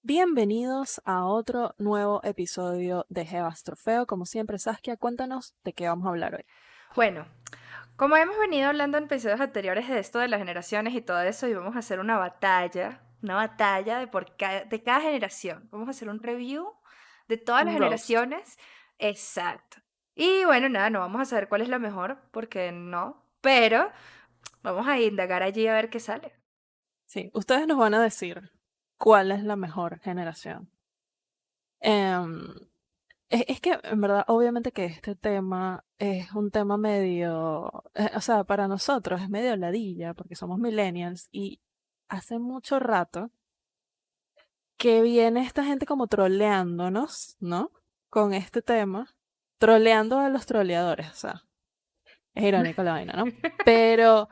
Bienvenidos a otro nuevo episodio de Jebas Trofeo. Como siempre, Saskia, cuéntanos de qué vamos a hablar hoy. Bueno, como hemos venido hablando en episodios anteriores de esto de las generaciones y todo eso, y vamos a hacer una batalla de cada generación. Vamos a hacer un review de todas las Un roast. generaciones. Exacto. Y bueno, nada, no vamos a saber cuál es la mejor, porque no, pero vamos a indagar allí a ver qué sale. Sí, ustedes nos van a decir cuál es la mejor generación. Em, es que, en verdad, obviamente que este tema es un tema medio, o sea, para nosotros es medio ladilla, porque somos millennials y hace mucho rato que viene esta gente como troleándonos, ¿no? Con este tema, troleando a los troleadores, o sea, es irónico la vaina, ¿no? Pero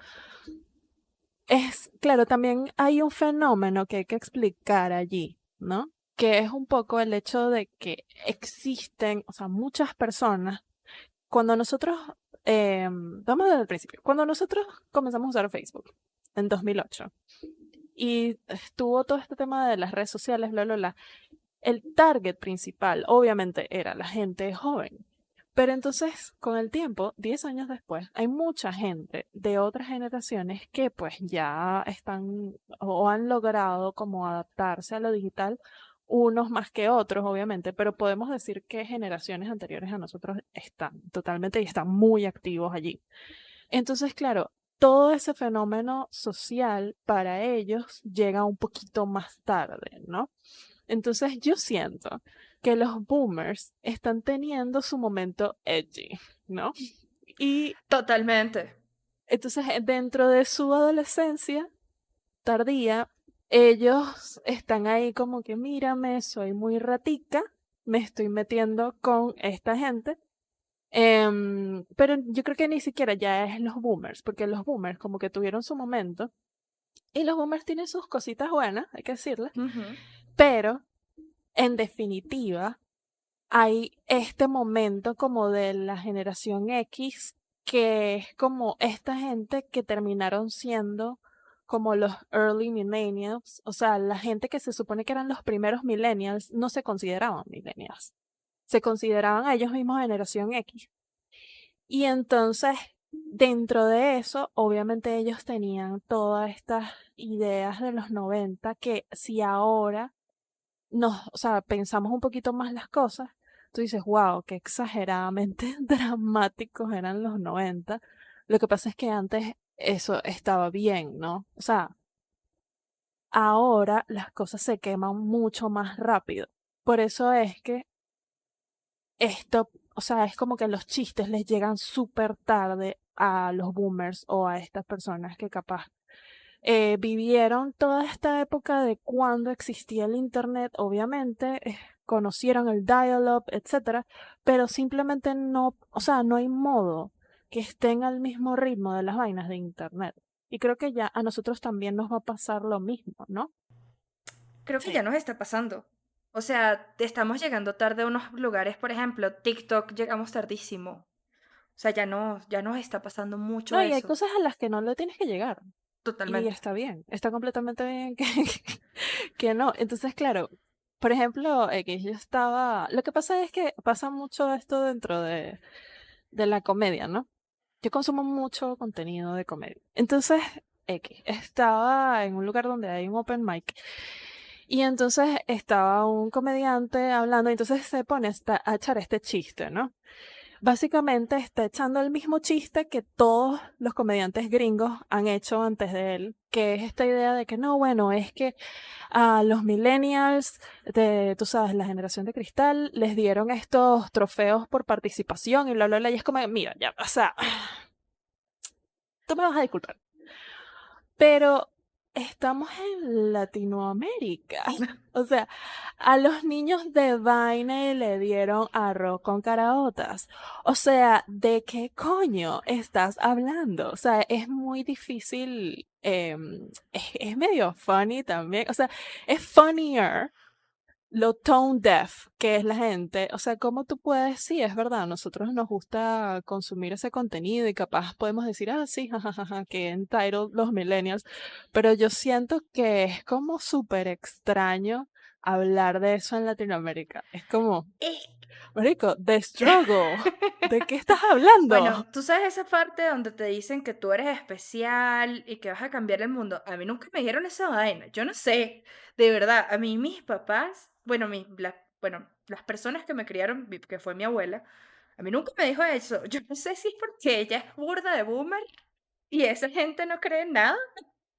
claro, también hay un fenómeno que hay que explicar allí, ¿no? Que es un poco el hecho de que existen, o sea, muchas personas, cuando nosotros, vamos desde el principio, cuando nosotros comenzamos a usar Facebook en 2008 y estuvo todo este tema de las redes sociales, bla, bla, bla, el target principal obviamente era la gente joven. Pero entonces, con el tiempo, 10 años después, hay mucha gente de otras generaciones que pues ya están o han logrado como adaptarse a lo digital, unos más que otros, obviamente, pero podemos decir que generaciones anteriores a nosotros están totalmente y están muy activos allí. Entonces, claro, todo ese fenómeno social para ellos llega un poquito más tarde, ¿no? Entonces yo siento que los boomers están teniendo su momento edgy, ¿no? Y Totalmente. entonces dentro de su adolescencia tardía, ellos están ahí como que mírame, soy muy ratica, me estoy metiendo con esta gente. Pero yo creo que ni siquiera ya es los boomers, porque los boomers como que tuvieron su momento y los boomers tienen sus cositas buenas, hay que decirle, Ujú. pero en definitiva hay este momento como de la generación X, que es como esta gente que terminaron siendo como los early millennials, o sea, la gente que se supone que eran los primeros millennials, no se consideraban millennials, se consideraban a ellos mismos generación X. Y entonces, dentro de eso, obviamente ellos tenían todas estas ideas de los 90 que si ahora o sea, pensamos un poquito más las cosas, tú dices, wow, qué exageradamente dramáticos eran los 90. Lo que pasa es que antes eso estaba bien, ¿no? O sea, ahora las cosas se queman mucho más rápido. Por eso es que esto, o sea, es como que los chistes les llegan súper tarde a los boomers o a estas personas que capaz vivieron toda esta época de cuando existía el internet, obviamente, conocieron el dial-up, etcétera, pero simplemente no, o sea, no hay modo que estén al mismo ritmo de las vainas de internet. Y creo que ya a nosotros también nos va a pasar lo mismo, ¿no? Creo que Sí. ya nos está pasando. O sea, estamos llegando tarde a unos lugares, por ejemplo, TikTok llegamos tardísimo. O sea, ya nos está pasando mucho No, y hay eso. cosas a las que no le tienes que llegar. Y Totalmente. está bien, está completamente bien que no. Entonces, claro, por ejemplo, X, yo estaba. Lo que pasa es que pasa mucho esto dentro de la comedia, ¿no? Yo consumo mucho contenido de comedia. Entonces, X, estaba en un lugar donde hay un open mic. Y entonces estaba un comediante hablando, y entonces se pone a echar este chiste, ¿no? Básicamente está echando el mismo chiste que todos los comediantes gringos han hecho antes de él, que es esta idea de que no, bueno, es que a los millennials, tú sabes, la generación de cristal, les dieron estos trofeos por participación y bla, bla, bla, y es como, mira, ya, o sea, tú me vas a disculpar, pero estamos en Latinoamérica. O sea, a los niños de vaina le dieron arroz con caraotas. O sea, ¿de qué coño estás hablando? O sea, es muy difícil. Es medio funny también. O sea, es funnier lo tone deaf que es la gente, o sea, ¿cómo tú puedes? Sí, es verdad, a nosotros nos gusta consumir ese contenido y capaz podemos decir, ah, sí, jajaja, que entitled los millennials, pero yo siento que es como súper extraño hablar de eso en Latinoamérica. Es como, Es marico, the struggle, ¿de qué estás hablando? Bueno, tú sabes esa parte donde te dicen que tú eres especial y que vas a cambiar el mundo. A mí nunca me dijeron esa vaina. Yo no sé, de verdad. A mí mis papás, bueno, bueno, las personas que me criaron, que fue mi abuela, a mí nunca me dijo eso. Yo no sé si es porque ella es burda de boomer y esa gente no cree en nada.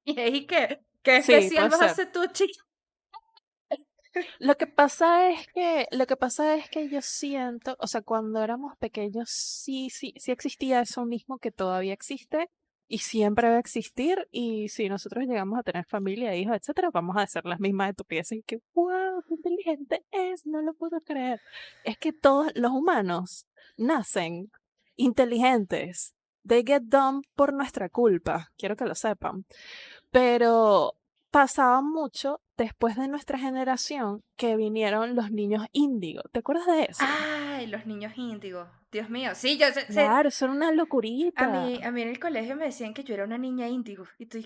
Y ahí que, ¿qué Sí, especial puede vas a ser. hacer tú, chica? Lo que pasa es que yo siento, o sea, cuando éramos pequeños sí existía eso mismo que todavía existe y siempre va a existir. Y si nosotros llegamos a tener familia, hijos, etcétera, vamos a hacer las mismas estupideces y que, wow, qué inteligente es, no lo puedo creer. Es que todos los humanos nacen inteligentes. They get dumb por nuestra culpa, quiero que lo sepan. Pero pasaba mucho después de nuestra generación que vinieron los niños índigo. ¿Te acuerdas de eso? Ay, los niños índigo. Dios mío. Sí, yo sé. Claro, eso era una locurita. A mí en el colegio me decían que yo era una niña índigo. Y tú,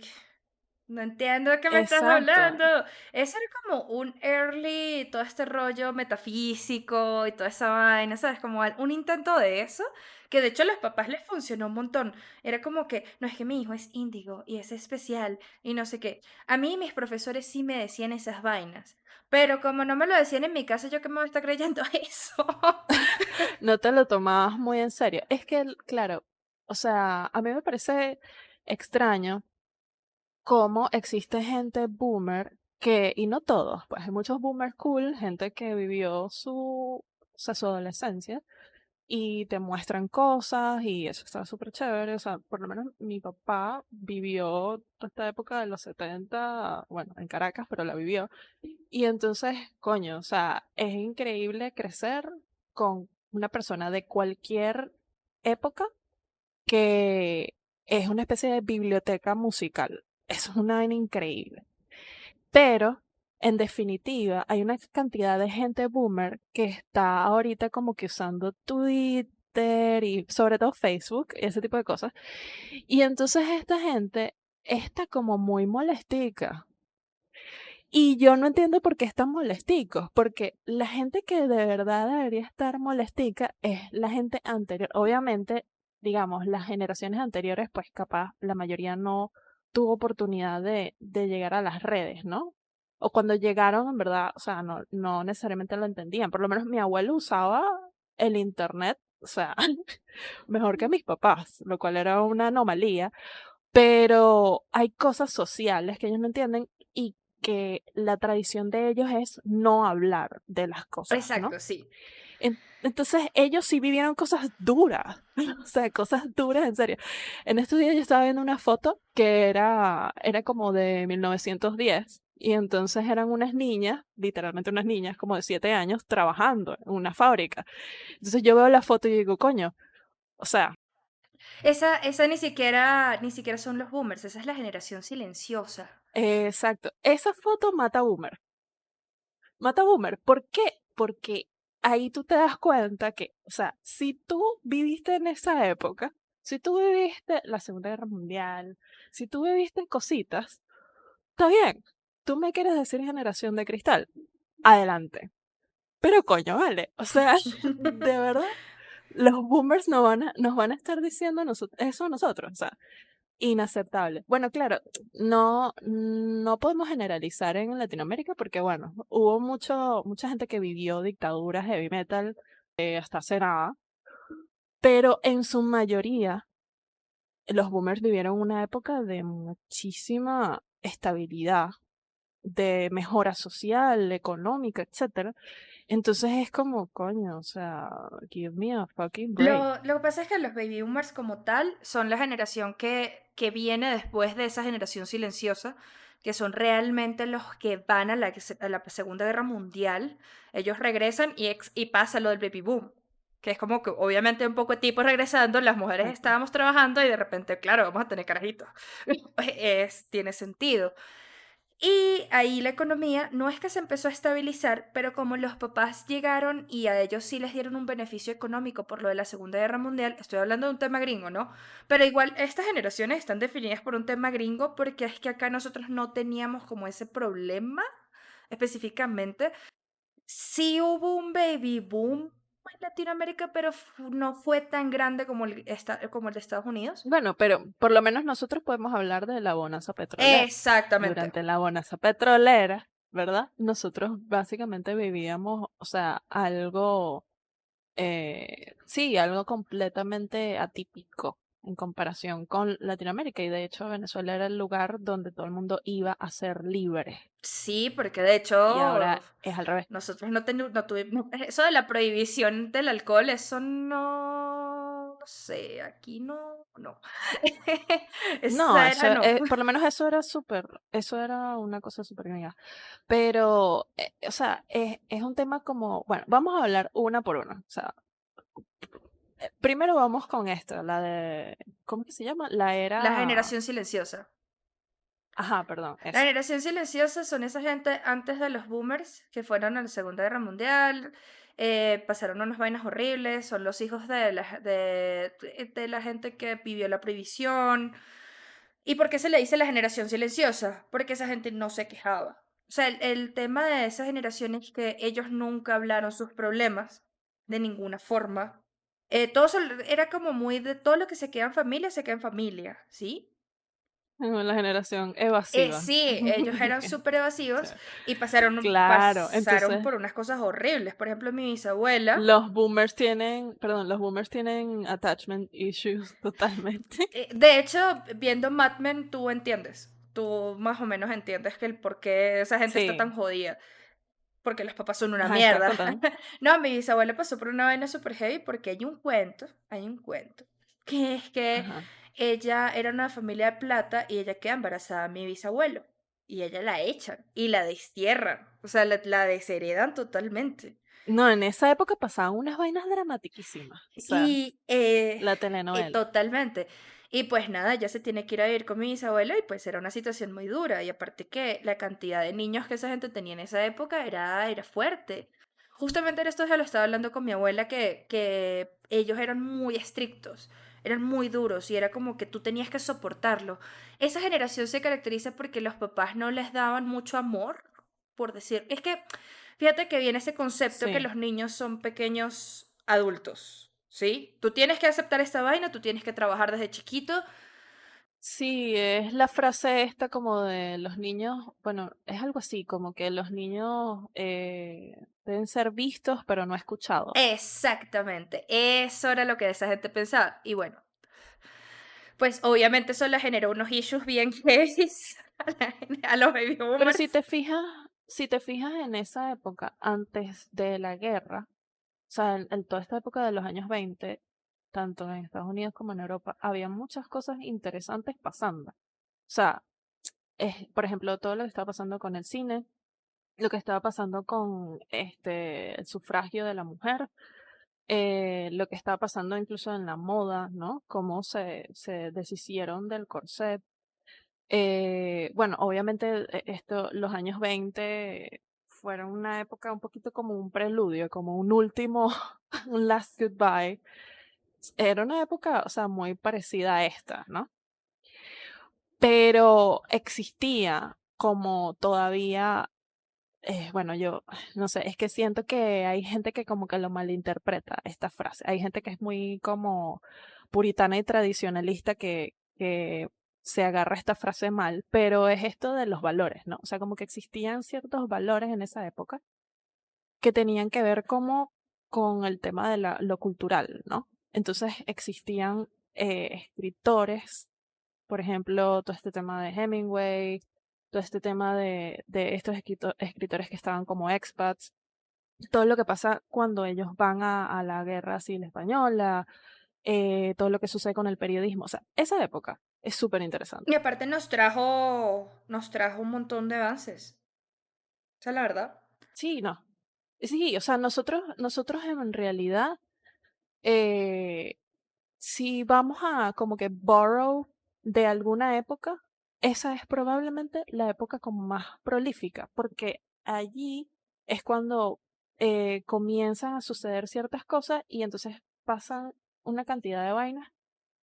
no entiendo de qué me estás Exacto. hablando. Eso era como un early, todo este rollo metafísico y toda esa vaina, ¿sabes? Como un intento de eso, que de hecho a los papás les funcionó un montón. Era como que, no es que mi hijo es índigo y es especial y no sé qué. A mí mis profesores sí me decían esas vainas, pero como no me lo decían en mi casa, yo qué me voy a estar creyendo eso. No te lo tomabas muy en serio. Es que, claro, o sea, a mí me parece extraño cómo existe gente boomer que, y no todos, pues hay muchos boomers cool, gente que vivió o sea, su adolescencia y te muestran cosas y eso está súper chévere. O sea, por lo menos mi papá vivió toda esta época de los 70, bueno, en Caracas, pero la vivió. Y entonces, coño, o sea, es increíble crecer con una persona de cualquier época que es una especie de biblioteca musical. Eso es una vaina increíble. Pero, en definitiva, hay una cantidad de gente boomer que está ahorita como que usando Twitter y sobre todo Facebook y ese tipo de cosas. Y entonces esta gente está como muy molestica. Y yo no entiendo por qué están molesticos, porque la gente que de verdad debería estar molestica es la gente anterior. Obviamente, digamos, las generaciones anteriores, pues capaz la mayoría no tuvo oportunidad de llegar a las redes, ¿no? O cuando llegaron, en verdad, o sea, no necesariamente lo entendían. Por lo menos mi abuelo usaba el internet, o sea, mejor que mis papás, lo cual era una anomalía, pero hay cosas sociales que ellos no entienden y que la tradición de ellos es no hablar de las cosas, ¿no? Exacto, sí. Entonces ellos sí vivieron cosas duras, o sea, cosas duras en serio. En estos días yo estaba viendo una foto que era como de 1910 y entonces eran unas niñas, literalmente unas niñas como de 7 años, trabajando en una fábrica. Entonces yo veo la foto y digo, coño, o sea, Esa ni siquiera son los boomers, esa es la generación silenciosa. exacto, esa foto mata a Boomer. Mata Boomer. ¿Por qué? Porque ahí tú te das cuenta que, o sea, si tú viviste en esa época, si tú viviste la Segunda Guerra Mundial, si tú viviste cositas, está bien. Tú me quieres decir generación de cristal. Adelante. Pero coño, vale. O sea, de verdad, los boomers nos van a estar diciendo eso a nosotros. O sea, inaceptable. Bueno, claro, no podemos generalizar en Latinoamérica porque, bueno, hubo mucha gente que vivió dictaduras heavy metal hasta hace nada, pero en su mayoría los boomers vivieron una época de muchísima estabilidad, de mejora social, económica, etcétera. Entonces es como, coño, o sea, give me a fucking break. Lo que pasa es que los baby boomers como tal son la generación que viene después de esa generación silenciosa, que son realmente los que van a la Segunda Guerra Mundial. Ellos regresan y pasa lo del baby boom, que es como que obviamente un poco de tipos regresando, las mujeres Exacto. estábamos trabajando y de repente, claro, vamos a tener carajitos. Tiene sentido. Y ahí la economía no es que se empezó a estabilizar, pero como los papás llegaron y a ellos sí les dieron un beneficio económico por lo de la Segunda Guerra Mundial, estoy hablando de un tema gringo, ¿no? Pero igual estas generaciones están definidas por un tema gringo porque es que acá nosotros no teníamos como ese problema específicamente. Sí hubo un baby boom en Latinoamérica, pero no fue tan grande como como el de Estados Unidos. Bueno, pero por lo menos nosotros podemos hablar de la bonanza petrolera. Exactamente. Durante la bonanza petrolera, ¿verdad? Nosotros básicamente vivíamos, o sea, algo, sí, algo completamente atípico en comparación con Latinoamérica. Y de hecho Venezuela era el lugar donde todo el mundo iba a ser libre. Sí, porque de Y hecho ahora es al revés. nosotros no tuvimos eso de la prohibición del alcohol, eso no sé, aquí no. No, Esa era no. por lo menos eso era una cosa súper gringa. Pero, o sea, es un tema como, bueno, vamos a hablar una por una. O sea, primero vamos con esto, la de, ¿cómo que se llama? La La era, generación silenciosa. ajá, perdón, La eso. generación silenciosa son esa gente antes de los boomers que fueron a la Segunda Guerra Mundial, pasaron unas vainas horribles, son los hijos de la gente que vivió la prohibición. ¿Y por qué se le dice la generación silenciosa? Porque esa gente no se quejaba. O sea, el tema de esa generación es que ellos nunca hablaron sus problemas de ninguna forma. Era como muy de todo lo que se queda en familia, ¿sí? La generación evasiva. Sí, ellos eran súper O evasivos sea, y claro, pasaron entonces por unas cosas horribles. Por ejemplo, mi bisabuela, los boomers tienen attachment issues totalmente. de hecho, viendo Mad Men, tú entiendes. Tú más o menos entiendes que el por qué esa gente está Sí, tan jodida. Porque los papás son una ajá, estaba mierda. contando. No, mi bisabuela pasó por una vaina súper heavy porque hay un cuento, que es que Ajá. ella era una familia de plata y ella queda embarazada a mi bisabuelo. Y ella la echan y la destierran. O sea, la desheredan totalmente. No, en esa época pasaban unas vainas dramatiquísimas. O sea, Y la telenovela. totalmente. Y pues nada, ya se tiene que ir a vivir con mi bisabuelo y pues era una situación muy dura. Y aparte que la cantidad de niños que esa gente tenía en esa época era fuerte. Justamente en esto ya lo estaba hablando con mi abuela que ellos eran muy estrictos, eran muy duros y era como que tú tenías que soportarlo. Esa generación se caracteriza porque los papás no les daban mucho amor, por decir. Es que fíjate que viene ese concepto que Sí. los niños son pequeños adultos, ¿sí? Tú tienes que aceptar esta vaina, tú tienes que trabajar desde chiquito. Sí, es la frase esta como de los niños, bueno, es algo así, como que los niños deben ser vistos pero no escuchados. Exactamente, eso era lo que esa gente pensaba. Y bueno, pues obviamente eso le generó unos issues bien heavy a los baby Pero boomers. si te fijas en esa época, antes de la guerra, o sea, en toda esta época de los años 20, tanto en Estados Unidos como en Europa, había muchas cosas interesantes pasando. O sea, por ejemplo, todo lo que estaba pasando con el cine, lo que estaba pasando con el sufragio de la mujer, lo que estaba pasando incluso en la moda, ¿no? Cómo se deshicieron del corset. Bueno, obviamente los años 20 fueron una época un poquito como un preludio, como un último, un last goodbye. Era una época, o sea, muy parecida a esta, ¿no? Pero existía como todavía, bueno, yo no sé, es que siento que hay gente que como que lo malinterpreta esta frase. Hay gente que es muy como puritana y tradicionalista que se agarra esta frase mal, pero es esto de los valores, ¿no? O sea, como que existían ciertos valores en esa época que tenían que ver como con el tema de lo cultural, ¿no? Entonces existían escritores, por ejemplo, todo este tema de Hemingway, todo este tema de estos escritores que estaban como expats, todo lo que pasa cuando ellos van a la guerra civil española, todo lo que sucede con el periodismo, o sea, esa época es súper Y interesante. aparte nos trajo un montón de avances. Esa es la verdad. Sí, no. Sí, o sea, nosotros en realidad, eh, si vamos a como que borrow de alguna época, esa es probablemente la época como más prolífica, porque allí es cuando comienzan a suceder ciertas cosas y entonces pasan una cantidad de vainas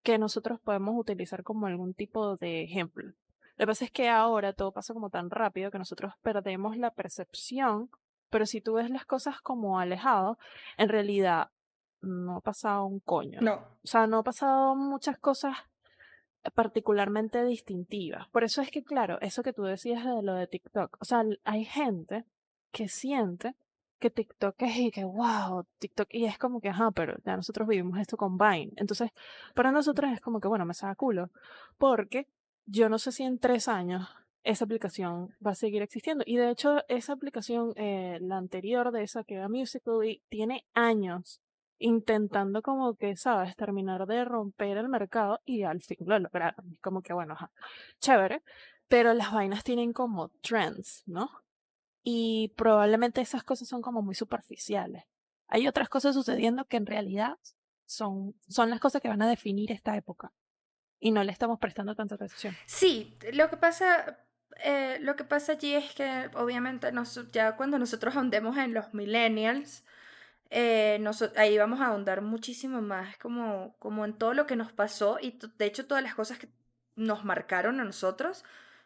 que nosotros podemos utilizar como algún tipo de ejemplo. Lo que pasa es que ahora todo pasa como tan rápido que nosotros perdemos la percepción, pero si tú ves las cosas como alejado, en realidad no ha pasado un coño. No. O sea, no ha pasado muchas cosas particularmente distintivas. Por eso es que, claro, eso que tú decías de lo de TikTok, o sea, hay gente que siente que TikTok es y que, wow, TikTok, y es como que, ajá, pero ya nosotros vivimos esto con Vine. Entonces, para nosotros es como que, bueno, me saca culo, porque yo no sé si en 3 años esa aplicación va a seguir existiendo. Y de hecho, esa aplicación, la anterior de esa que era Musical.ly, tiene años intentando como que, ¿sabes? Terminar de romper el mercado y al fin lo lograron. Es como que, bueno, ajá, chévere, pero las vainas tienen como trends, ¿no? Y probablemente esas cosas son como muy superficiales. Hay otras cosas sucediendo que en realidad son las cosas que van a definir esta época y no le estamos prestando tanta atención. Sí, lo que pasa allí es que obviamente ya cuando nosotros ahondemos en los millennials, ahí vamos a ahondar muchísimo más como en todo lo que nos pasó y de hecho todas las cosas que nos marcaron a nosotros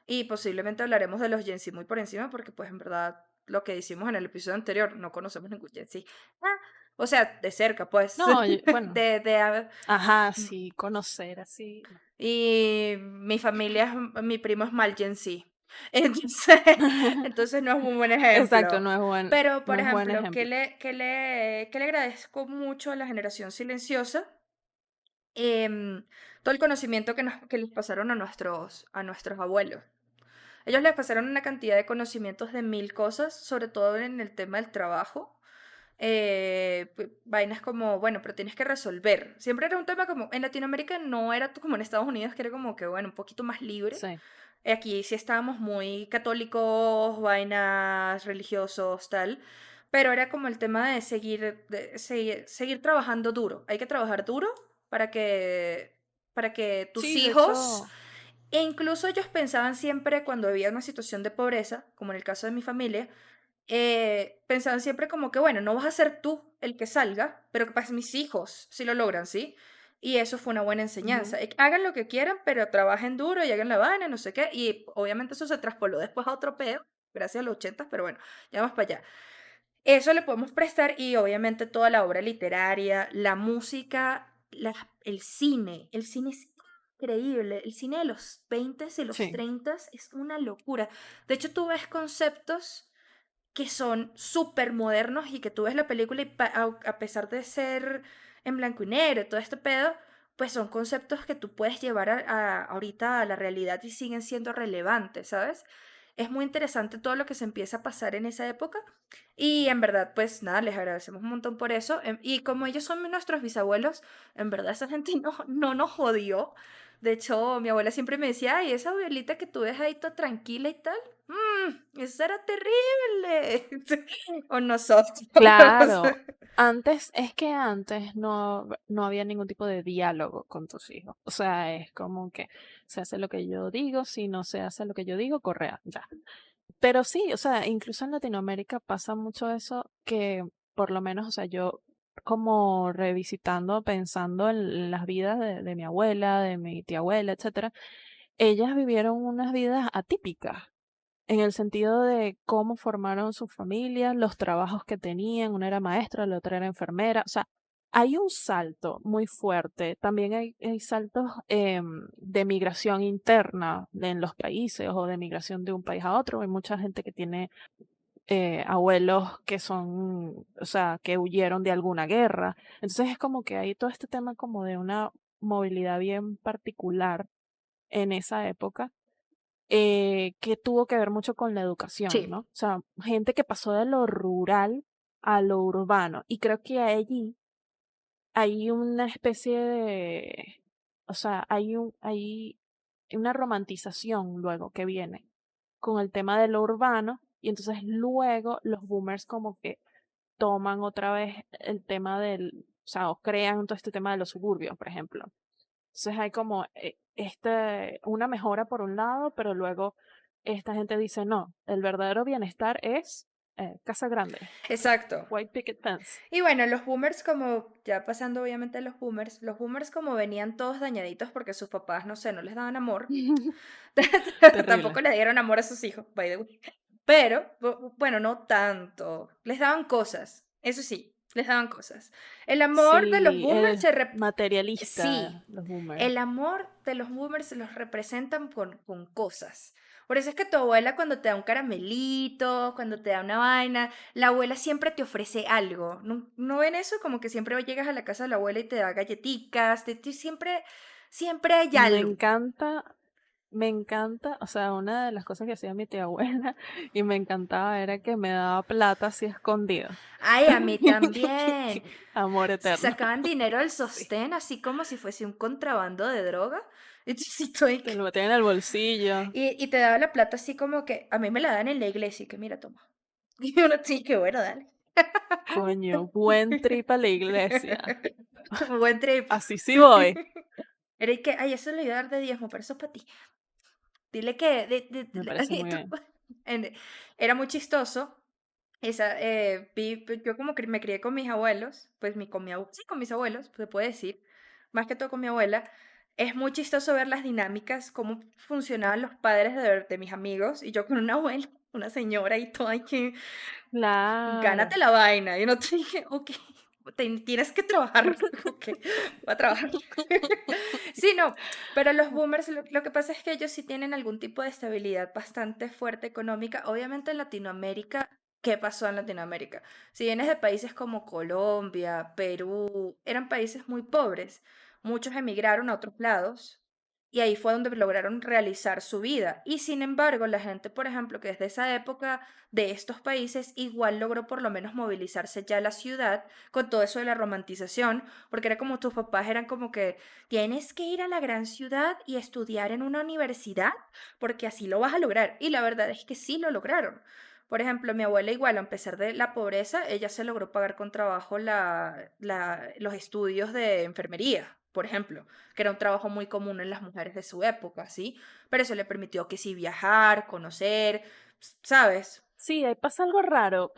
y posiblemente hablaremos de los Gen Z muy por encima porque pues en verdad lo que hicimos en el episodio anterior no conocemos ningún Gen Z. Ah, o sea, de cerca pues, No, bueno, de ajá, sí, conocer así. No. y mi familia, mi primo es mal Gen Z. Entonces, entonces no es un buen Exacto, ejemplo. no es Pero, no por es buen ejemplo, ejemplo. qué le agradezco mucho a la generación silenciosa? Todo el conocimiento que les pasaron a nuestros abuelos. Ellos les pasaron una cantidad de conocimientos de mil cosas, sobre todo en el tema del trabajo. Vainas como, bueno, pero tienes que resolver. Siempre era un tema como, en Latinoamérica no era como en Estados Unidos, que era como que, bueno, un poquito más libre. Sí. Aquí sí estábamos muy católicos, vainas, religiosos, tal. Pero era como el tema seguir trabajando duro. Hay que trabajar duro para que tus Sí, de hijos, hecho, e incluso ellos pensaban siempre cuando había una situación de pobreza, como en el caso de mi familia, pensaban siempre como que, bueno, no vas a ser tú el que salga, pero que pues mis hijos si lo logran, ¿sí? Y eso fue una buena ujú, enseñanza. Hagan lo que quieran, pero trabajen duro y hagan la vaina, no sé qué. Y obviamente eso se traspoló después a otro pedo, gracias a los 80, pero bueno, ya vamos para allá. Eso le podemos prestar y obviamente toda la obra literaria, la música, el cine es increíble, el cine de los 20 y los sí. 30 es una locura. De hecho, tú ves conceptos que son súper modernos y que tú ves la película y a pesar de ser en blanco y negro y todo este pedo, pues son conceptos que tú puedes llevar ahorita a la realidad y siguen siendo relevantes, ¿sabes? Es muy interesante todo lo que se empieza a pasar en esa época y en verdad, pues nada, les agradecemos un montón por eso. Y como ellos son nuestros bisabuelos, en verdad esa gente no nos jodió. De hecho, mi abuela siempre me decía, ay, esa abuelita que tú ves ahí toda tranquila y tal, esa era terrible. O nosotros. Claro, antes, es que antes no había ningún tipo de diálogo con tus hijos. O sea, es como que se hace lo que yo digo, si no se hace lo que yo digo, correa, ya. Pero sí, o sea, incluso en Latinoamérica pasa mucho eso que por lo menos, o sea, yo como revisitando, pensando en las vidas de mi abuela, de mi tía abuela, etcétera, ellas vivieron unas vidas atípicas en el sentido de cómo formaron sus familias, los trabajos que tenían, una era maestra, la otra era enfermera, o sea, hay un salto muy fuerte, también hay saltos de migración interna en los países o de migración de un país a otro, hay mucha gente que tiene abuelos que son, o sea, que huyeron de alguna guerra, entonces es como que hay todo este tema como de una movilidad bien particular en esa época que tuvo que ver mucho con la educación, Sí, ¿no? O sea, gente que pasó de lo rural a lo urbano. Y creo que allí hay una especie de, o sea, hay una romantización luego que viene con el tema de lo urbano y entonces luego los boomers como que toman otra vez el tema del, o sea, o crean todo este tema de los suburbios, por ejemplo. Entonces hay como una mejora por un lado, pero luego esta gente dice, no, el verdadero bienestar es casa grande, Exacto. white picket fence. Y bueno, los boomers como, ya pasando obviamente a los boomers como venían todos dañaditos porque sus papás, no sé, no les daban amor, Terrible. tampoco le dieron amor a sus hijos, by the way. Pero, bueno, no tanto. Les daban cosas, eso sí, les daban cosas. El amor de los Sí, boomers el se materialista, sí, los boomers. el amor de los boomers se los representan con cosas. Por eso es que tu abuela cuando te da un caramelito, cuando te da una vaina, la abuela siempre te ofrece algo. ¿No ven eso? Como que siempre llegas a la casa de la abuela y te da galletitas, siempre hay Me algo. encanta, me encanta, o sea, una de las cosas que hacía mi tía abuela y me encantaba era que me daba plata así escondido. Ay, a mí también. Amor eterno. Sacaban dinero del Sí, sostén, así como si fuese un contrabando de droga. Y tú sí, estoy te lo metía en el bolsillo. y te daba la plata así como que a mí me la dan en la iglesia y que mira, toma. Y uno sí, que bueno, dale. Coño, buen trip a la iglesia. Buen trip. Así sí voy. Era y que, ay, eso le iba a dar de diezmo, pero eso es para ti. Dile que, Me parece muy bien. en- era muy chistoso. Yo como que me crié con mis abuelos, pues sí, con mis abuelos, se puede decir, más que todo con mi abuela. Es muy chistoso ver las dinámicas, cómo funcionaban los padres de mis amigos y yo con una abuela, una señora y todo, hay que Claro. gánate la vaina. Y no te dije, ok, tienes que trabajar, ok, voy a trabajar. Sí, no, pero los boomers, lo que pasa es que ellos sí tienen algún tipo de estabilidad bastante fuerte económica. Obviamente en Latinoamérica, ¿qué pasó en Latinoamérica? Si vienes de países como Colombia, Perú, eran países muy pobres. Muchos emigraron a otros lados y ahí fue donde lograron realizar su vida. Y sin embargo, la gente, por ejemplo, que desde esa época de estos países igual logró por lo menos movilizarse ya a la ciudad con todo eso de la romantización, porque era como tus papás eran como que tienes que ir a la gran ciudad y estudiar en una universidad porque así lo vas a lograr. Y la verdad es que sí lo lograron. Por ejemplo, mi abuela igual, a pesar de la pobreza, ella se logró pagar con trabajo los estudios de enfermería, por ejemplo, que era un trabajo muy común en las mujeres de su época, ¿sí? Pero eso le permitió que sí viajar, conocer, ¿sabes? Sí, ahí pasa algo raro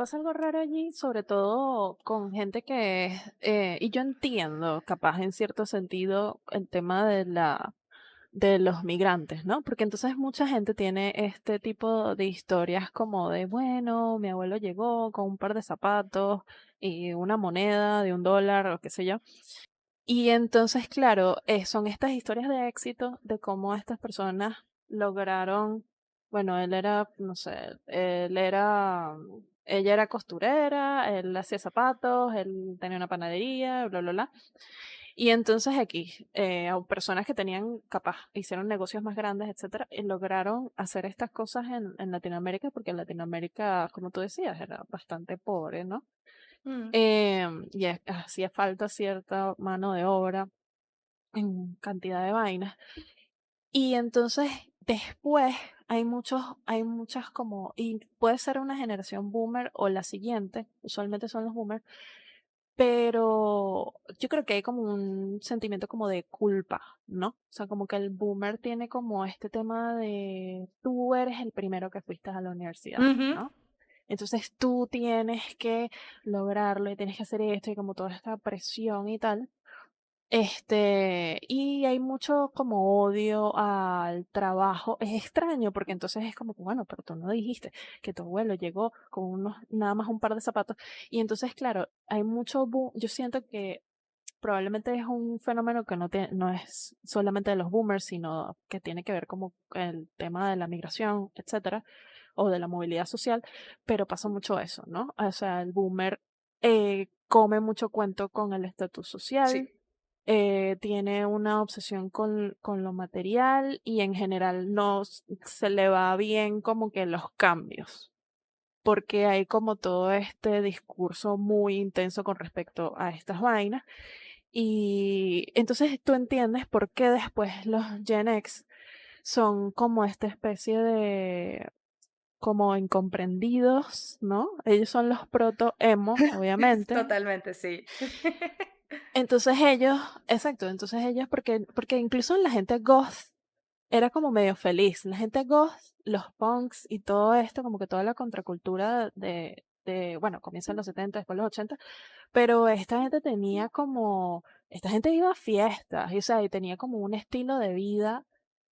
allí, sobre todo con gente que, y yo entiendo, capaz en cierto sentido, el tema de los migrantes, ¿no? Porque entonces mucha gente tiene este tipo de historias como de, bueno, mi abuelo llegó con un par de zapatos y una moneda de $1 o qué sé yo. Y entonces, claro, son estas historias de éxito de cómo estas personas lograron, bueno, él era, no sé, ella era costurera, él hacía zapatos, él tenía una panadería, bla, bla, bla. Y entonces aquí, a personas que tenían, capaz, hicieron negocios más grandes, etcétera, y lograron hacer estas cosas en Latinoamérica, porque Latinoamérica, como tú decías, era bastante pobre, ¿no? Mm. Hacía falta cierta mano de obra en cantidad de vainas. Y entonces después hay muchas como, y puede ser una generación boomer o la siguiente, usualmente son los boomers, pero yo creo que hay como un sentimiento como de culpa, ¿no? O sea, como que el boomer tiene como este tema de tú eres el primero que fuiste a la universidad, Ujú. ¿no? Entonces tú tienes que lograrlo y tienes que hacer esto y como toda esta presión y tal. Y hay mucho como odio al trabajo. Es extraño porque entonces es como que, bueno, pero tú no dijiste que tu abuelo llegó con nada más un par de zapatos. Y entonces, claro, hay mucho, yo siento que probablemente es un fenómeno que no es solamente de los boomers, sino que tiene que ver como el tema de la migración, etcétera, o de la movilidad social, pero pasa mucho eso, ¿no? O sea, el boomer come mucho cuento con el estatus social, Sí. tiene una obsesión con lo material y en general no se le va bien como que los cambios, porque hay como todo este discurso muy intenso con respecto a estas vainas. Y entonces tú entiendes por qué después los Gen X son como esta especie de como incomprendidos, ¿no? Ellos son los proto emo, obviamente, Totalmente, sí. Entonces ellos, exacto, entonces ellos, porque incluso la gente goth era como medio feliz. La gente goth, los punks y todo esto, como que toda la contracultura bueno, comienza en los 70, después los 80, pero esta gente tenía como, esta gente iba a fiestas, y, o sea, y tenía como un estilo de vida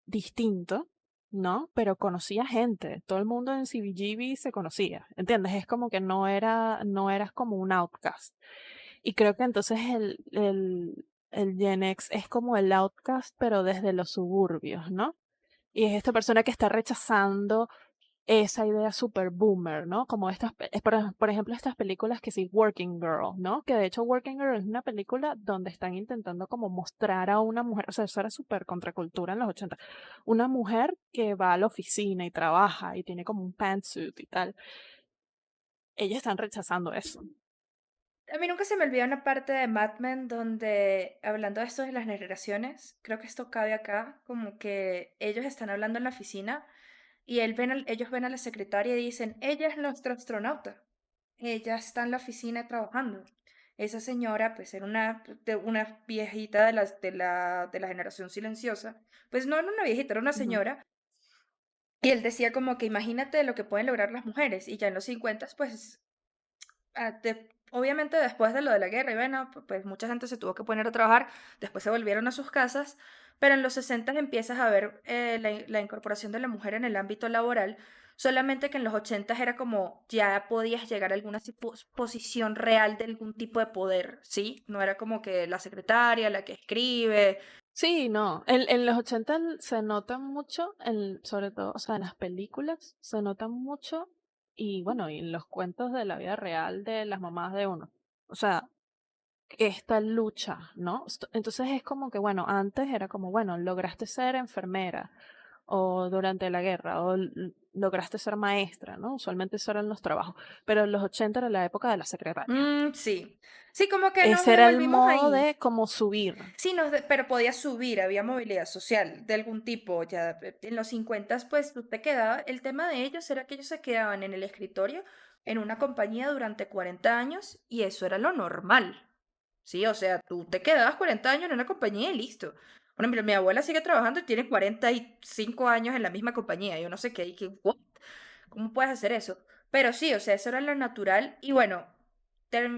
distinto, ¿no? Pero conocía gente, todo el mundo en CBGB se conocía, ¿entiendes? Es como que no eras como un outcast. Y creo que entonces el Gen X es como el outcast, pero desde los suburbios, ¿no? Y es esta persona que está rechazando esa idea super boomer, ¿no? Como por ejemplo, estas películas que sí, Working Girl, ¿no? Que de hecho Working Girl es una película donde están intentando como mostrar a una mujer, o sea, eso era súper contracultura en los 80, una mujer que va a la oficina y trabaja y tiene como un pantsuit y tal. Ellos están rechazando eso. A mí nunca se me olvida una parte de Mad Men donde, hablando de esto de las generaciones, creo que esto cabe acá, como que ellos están hablando en la oficina y ellos ven a la secretaria y dicen, ella es nuestra astronauta, ella está en la oficina trabajando. Esa señora, pues, era una viejita de la generación silenciosa. Pues no era una viejita, era una Ujú. señora. Y él decía como que imagínate lo que pueden lograr las mujeres. Y ya en los 50, pues obviamente después de lo de la guerra, y bueno, pues mucha gente se tuvo que poner a trabajar, después se volvieron a sus casas, pero en los 60 empiezas a ver la incorporación de la mujer en el ámbito laboral, solamente que en los 80 era como ya podías llegar a alguna posición real de algún tipo de poder, ¿sí? No era como que la secretaria, la que escribe. Sí, no. En los 80 se nota mucho, sobre todo, o sea, en las películas se nota mucho y bueno, y en los cuentos de la vida real de las mamás de uno. O sea, esta lucha, ¿no? Entonces es como que, bueno, antes era como, bueno, lograste ser enfermera o durante la guerra o lograste ser maestra, ¿no? Usualmente eso eran los trabajos, pero en los 80 era la época de la secretaria. Sí. Sí, como que nos Ese era el devolvimos modo ahí. de como subir. Sí, pero podías subir, había movilidad social de algún tipo. Ya en los 50, pues tú te quedabas. El tema de ellos era que ellos se quedaban en el escritorio en una compañía durante 40 años y eso era lo normal. Sí, o sea, tú te quedabas 40 años en una compañía y listo. Por ejemplo, mi abuela sigue trabajando y tiene 45 años en la misma compañía. Yo no sé qué, y que, ¿what? ¿Cómo puedes hacer eso? Pero sí, o sea, eso era lo natural. Y bueno,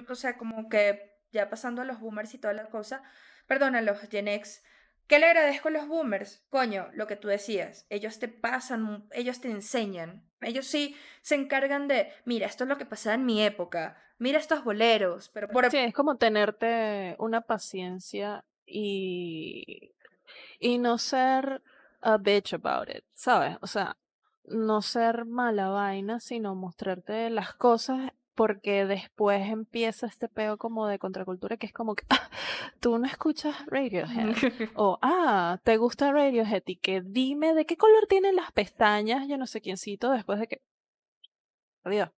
o sea, como que ya pasando a los boomers y toda la cosa, perdón, a los Gen X, ¿qué le agradezco a los boomers? Coño, lo que tú decías, ellos te pasan, ellos te enseñan, ellos sí se encargan de, mira, esto es lo que pasaba en mi época, mira estos boleros, pero Sí, es como tenerte una paciencia y no ser a bitch about it, ¿sabes? O sea, no ser mala vaina, sino mostrarte las cosas porque después empieza este peo como de contracultura que es como que tú no escuchas Radiohead o te gusta Radiohead y que dime de qué color tienen las pestañas, yo no sé quiéncito después de que adiós.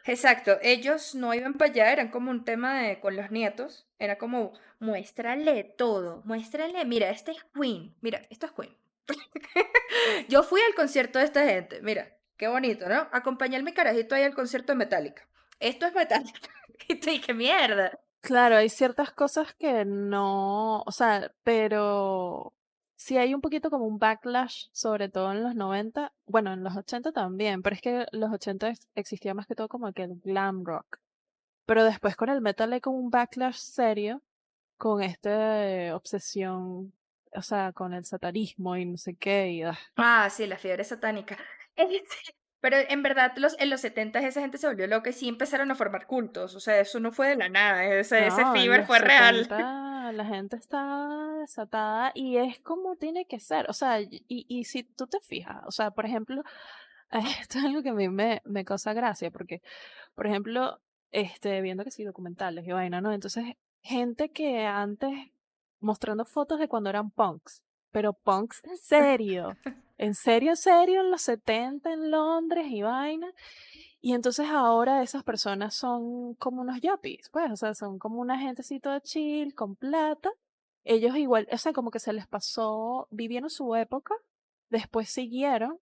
Exacto, ellos no iban para allá, eran como un tema de con los nietos, era como muéstrale todo, muéstrale, mira, este es Queen, mira, esto es Queen. Yo fui al concierto de esta gente, mira, qué bonito, ¿no? Acompañé a mi carajito ahí al concierto de Metallica. Esto es Metallica. Y te dije, mierda. Claro, hay ciertas cosas que no, o sea, pero sí hay un poquito como un backlash, sobre todo en los 90, bueno, en los 80 también, pero es que los 80 existía más que todo como que el glam rock, pero después con el metal hay como un backlash serio con esta obsesión, o sea, con el satanismo y no sé qué, Ah, sí, la fiebre satánica. Sí, pero en verdad en los 70 esa gente se volvió loca y sí empezaron a formar cultos, o sea, eso no fue de la nada, ese no, en fever los fue real. 70 la gente está desatada y es como tiene que ser, o sea, y si tú te fijas, o sea, por ejemplo, esto es algo que a mí me causa gracia, porque, por ejemplo, viendo que sí, documentales y vaina, ¿no? Entonces, gente que antes mostrando fotos de cuando eran punks, pero punks en serio, en los 70 en Londres y vaina, y entonces ahora esas personas son como unos yuppies, pues, o sea, son como una gentecita de chill, con plata. Ellos igual, o sea, como que se les pasó, vivieron su época, después siguieron,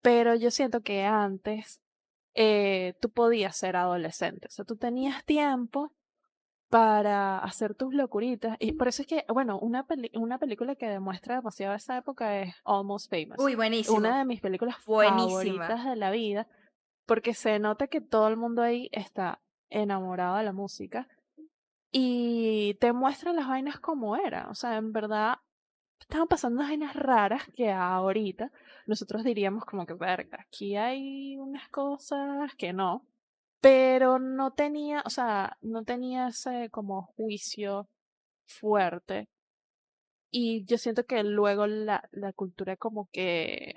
pero yo siento que antes tú podías ser adolescente, o sea, tú tenías tiempo para hacer tus locuritas. Y por eso es que, bueno, una película que demuestra demasiado esa época es Almost Famous. Uy, buenísimo. Una de mis películas Buenísima. favoritas de la vida, porque se nota que todo el mundo ahí está enamorado de la música y te muestra las vainas como era. O sea, en verdad estaban pasando unas vainas raras que ahorita nosotros diríamos como que, verga, aquí hay unas cosas que no. Pero no tenía, o sea, no tenía ese como juicio fuerte. Y yo siento que luego la cultura como que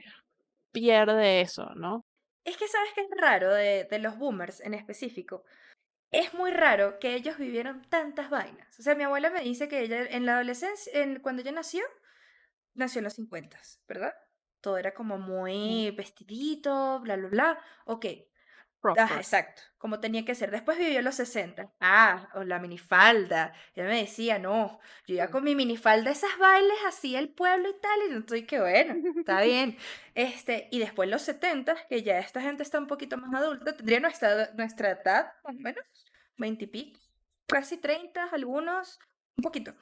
pierde eso, ¿no? Es que sabes que es raro de los boomers en específico. Es muy raro que ellos vivieron tantas vainas. O sea, mi abuela me dice que ella en la adolescencia, cuando ella nació en los 50, ¿verdad? Todo era como Mm, muy vestidito, bla, bla, bla. Ok. Ajá, proper. exacto, como tenía que ser. Después vivió los 60. Ah, o la minifalda. Ella me decía, no, yo iba Mm. con mi minifalda a esas bailes así el pueblo y tal, y no estoy que bueno, está bien. Y después los 70, que ya esta gente está un poquito más adulta, tendría nuestra edad, más o menos, 20 y pico, casi 30, algunos, un poquito.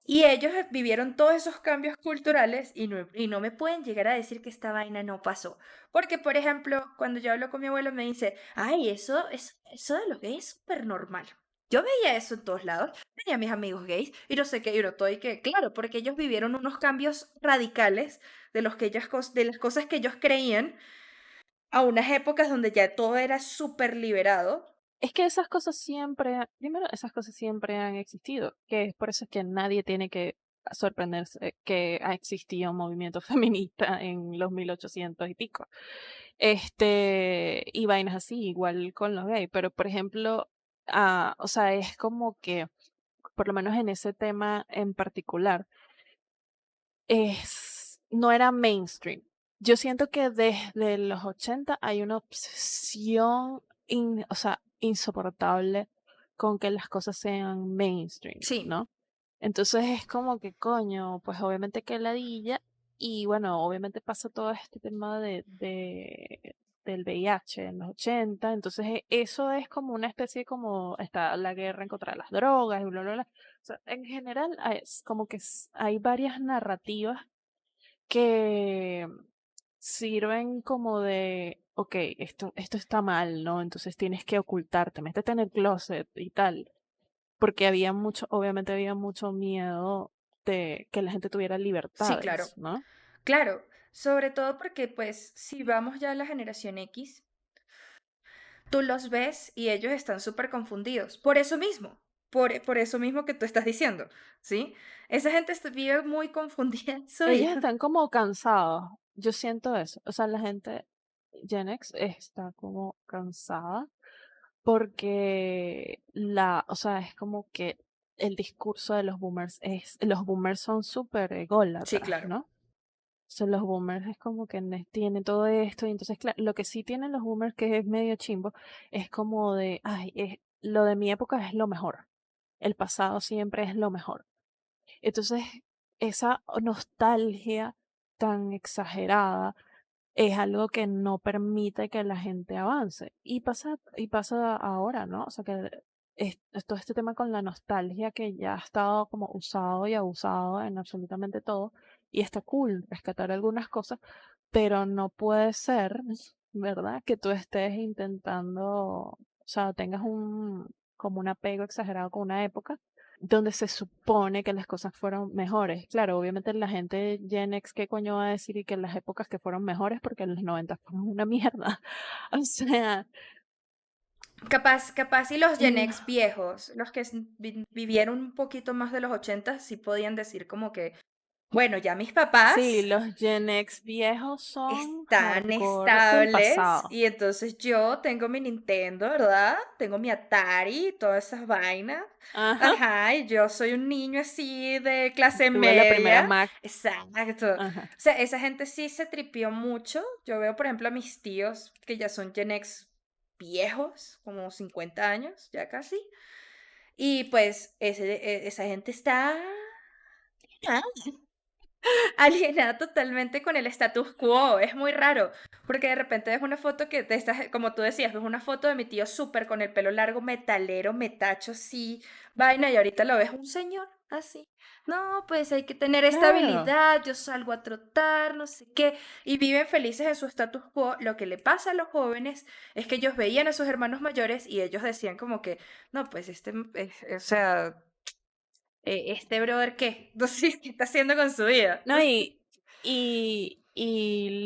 Y ellos vivieron todos esos cambios culturales y no me pueden llegar a decir que esta vaina no pasó. Porque, por ejemplo, cuando yo hablo con mi abuelo me dice, ay, eso de los gays es súper normal. Yo veía eso en todos lados, tenía mis amigos gays y no sé qué, y no estoy que, claro, porque ellos vivieron unos cambios radicales de las cosas que ellos creían a unas épocas donde ya todo era súper liberado. Es que esas cosas siempre, primero, esas cosas siempre han existido, que es por eso es que nadie tiene que sorprenderse que ha existido un movimiento feminista en los 1800 y pico. Y vainas así, igual con los gays, pero por ejemplo, o sea, es como que, por lo menos en ese tema en particular, no era mainstream. Yo siento que desde los 80 hay una obsesión, o sea, insoportable con que las cosas sean mainstream, Sí, ¿no? Entonces es como que, coño, pues obviamente que ladilla, y bueno, obviamente pasa todo este tema del VIH en los 80, entonces eso es como una especie como, está la guerra en contra de las drogas y bla, bla, bla. O sea, en general es como que hay varias narrativas que sirven como de, ok, esto está mal, ¿no? Entonces tienes que ocultarte, métete en el closet y tal, porque había mucho, obviamente había mucho miedo de que la gente tuviera sí, claro. libertades, ¿no? Claro, sobre todo porque pues si vamos ya a la generación X, tú los ves y ellos están súper confundidos. Por eso mismo, por eso mismo que tú estás diciendo, ¿sí? Esa gente vive muy confundida en su Ellos vida. están como cansados, yo siento eso, o sea, la gente Gen X está como cansada porque o sea, es como que el discurso de los boomers son súper Sí, ególatras, claro. ¿no? O sea, los boomers es como que tienen todo esto y entonces, claro, lo que sí tienen los boomers que es medio chimbo es como de, ay, lo de mi época es lo mejor, el pasado siempre es lo mejor. Entonces, esa nostalgia tan exagerada es algo que no permite que la gente avance. Y pasa ahora, ¿no? O sea que es todo este tema con la nostalgia que ya ha estado como usado y abusado en absolutamente todo. Y está cool rescatar algunas cosas, pero no puede ser, ¿verdad? Que tú estés intentando, o sea, tengas como un apego exagerado con una época donde se supone que las cosas fueron mejores. Claro, obviamente la gente Gen X, ¿qué coño va a decir? Y que las épocas que fueron mejores porque en los 90 fueron una mierda. O sea, Capaz y los Gen mm, X viejos, los que vivieron un poquito más de los 80, sí podían decir como que, bueno, ya mis sí, papás los Gen X viejos son están hardcore del estables pasado. y entonces yo tengo mi Nintendo, ¿verdad? Tengo mi Atari, todas esas vainas. Ajá. Ajá, y yo soy un niño así de clase Tuve la primera media. Mac. Exacto. O Ajá. sea, esa gente sí se tripió mucho. Yo veo, por ejemplo, a mis tíos que ya son Gen X viejos, como 50 años, ya casi. Y pues esa gente está... alienada totalmente con el status quo. Es muy raro, porque de repente ves una foto que, de estas, como tú decías, ves una foto de mi tío súper con el pelo largo, metalero, metacho, sí, vaina, y ahorita lo ves un señor así. No, pues hay que tener Claro. estabilidad, yo salgo a trotar, no sé qué, y viven felices en su status quo. Lo que le pasa a los jóvenes es que ellos veían a sus hermanos mayores y ellos decían como que, no, pues o sea, este brother, ¿qué? No sé qué está haciendo con su vida. No, y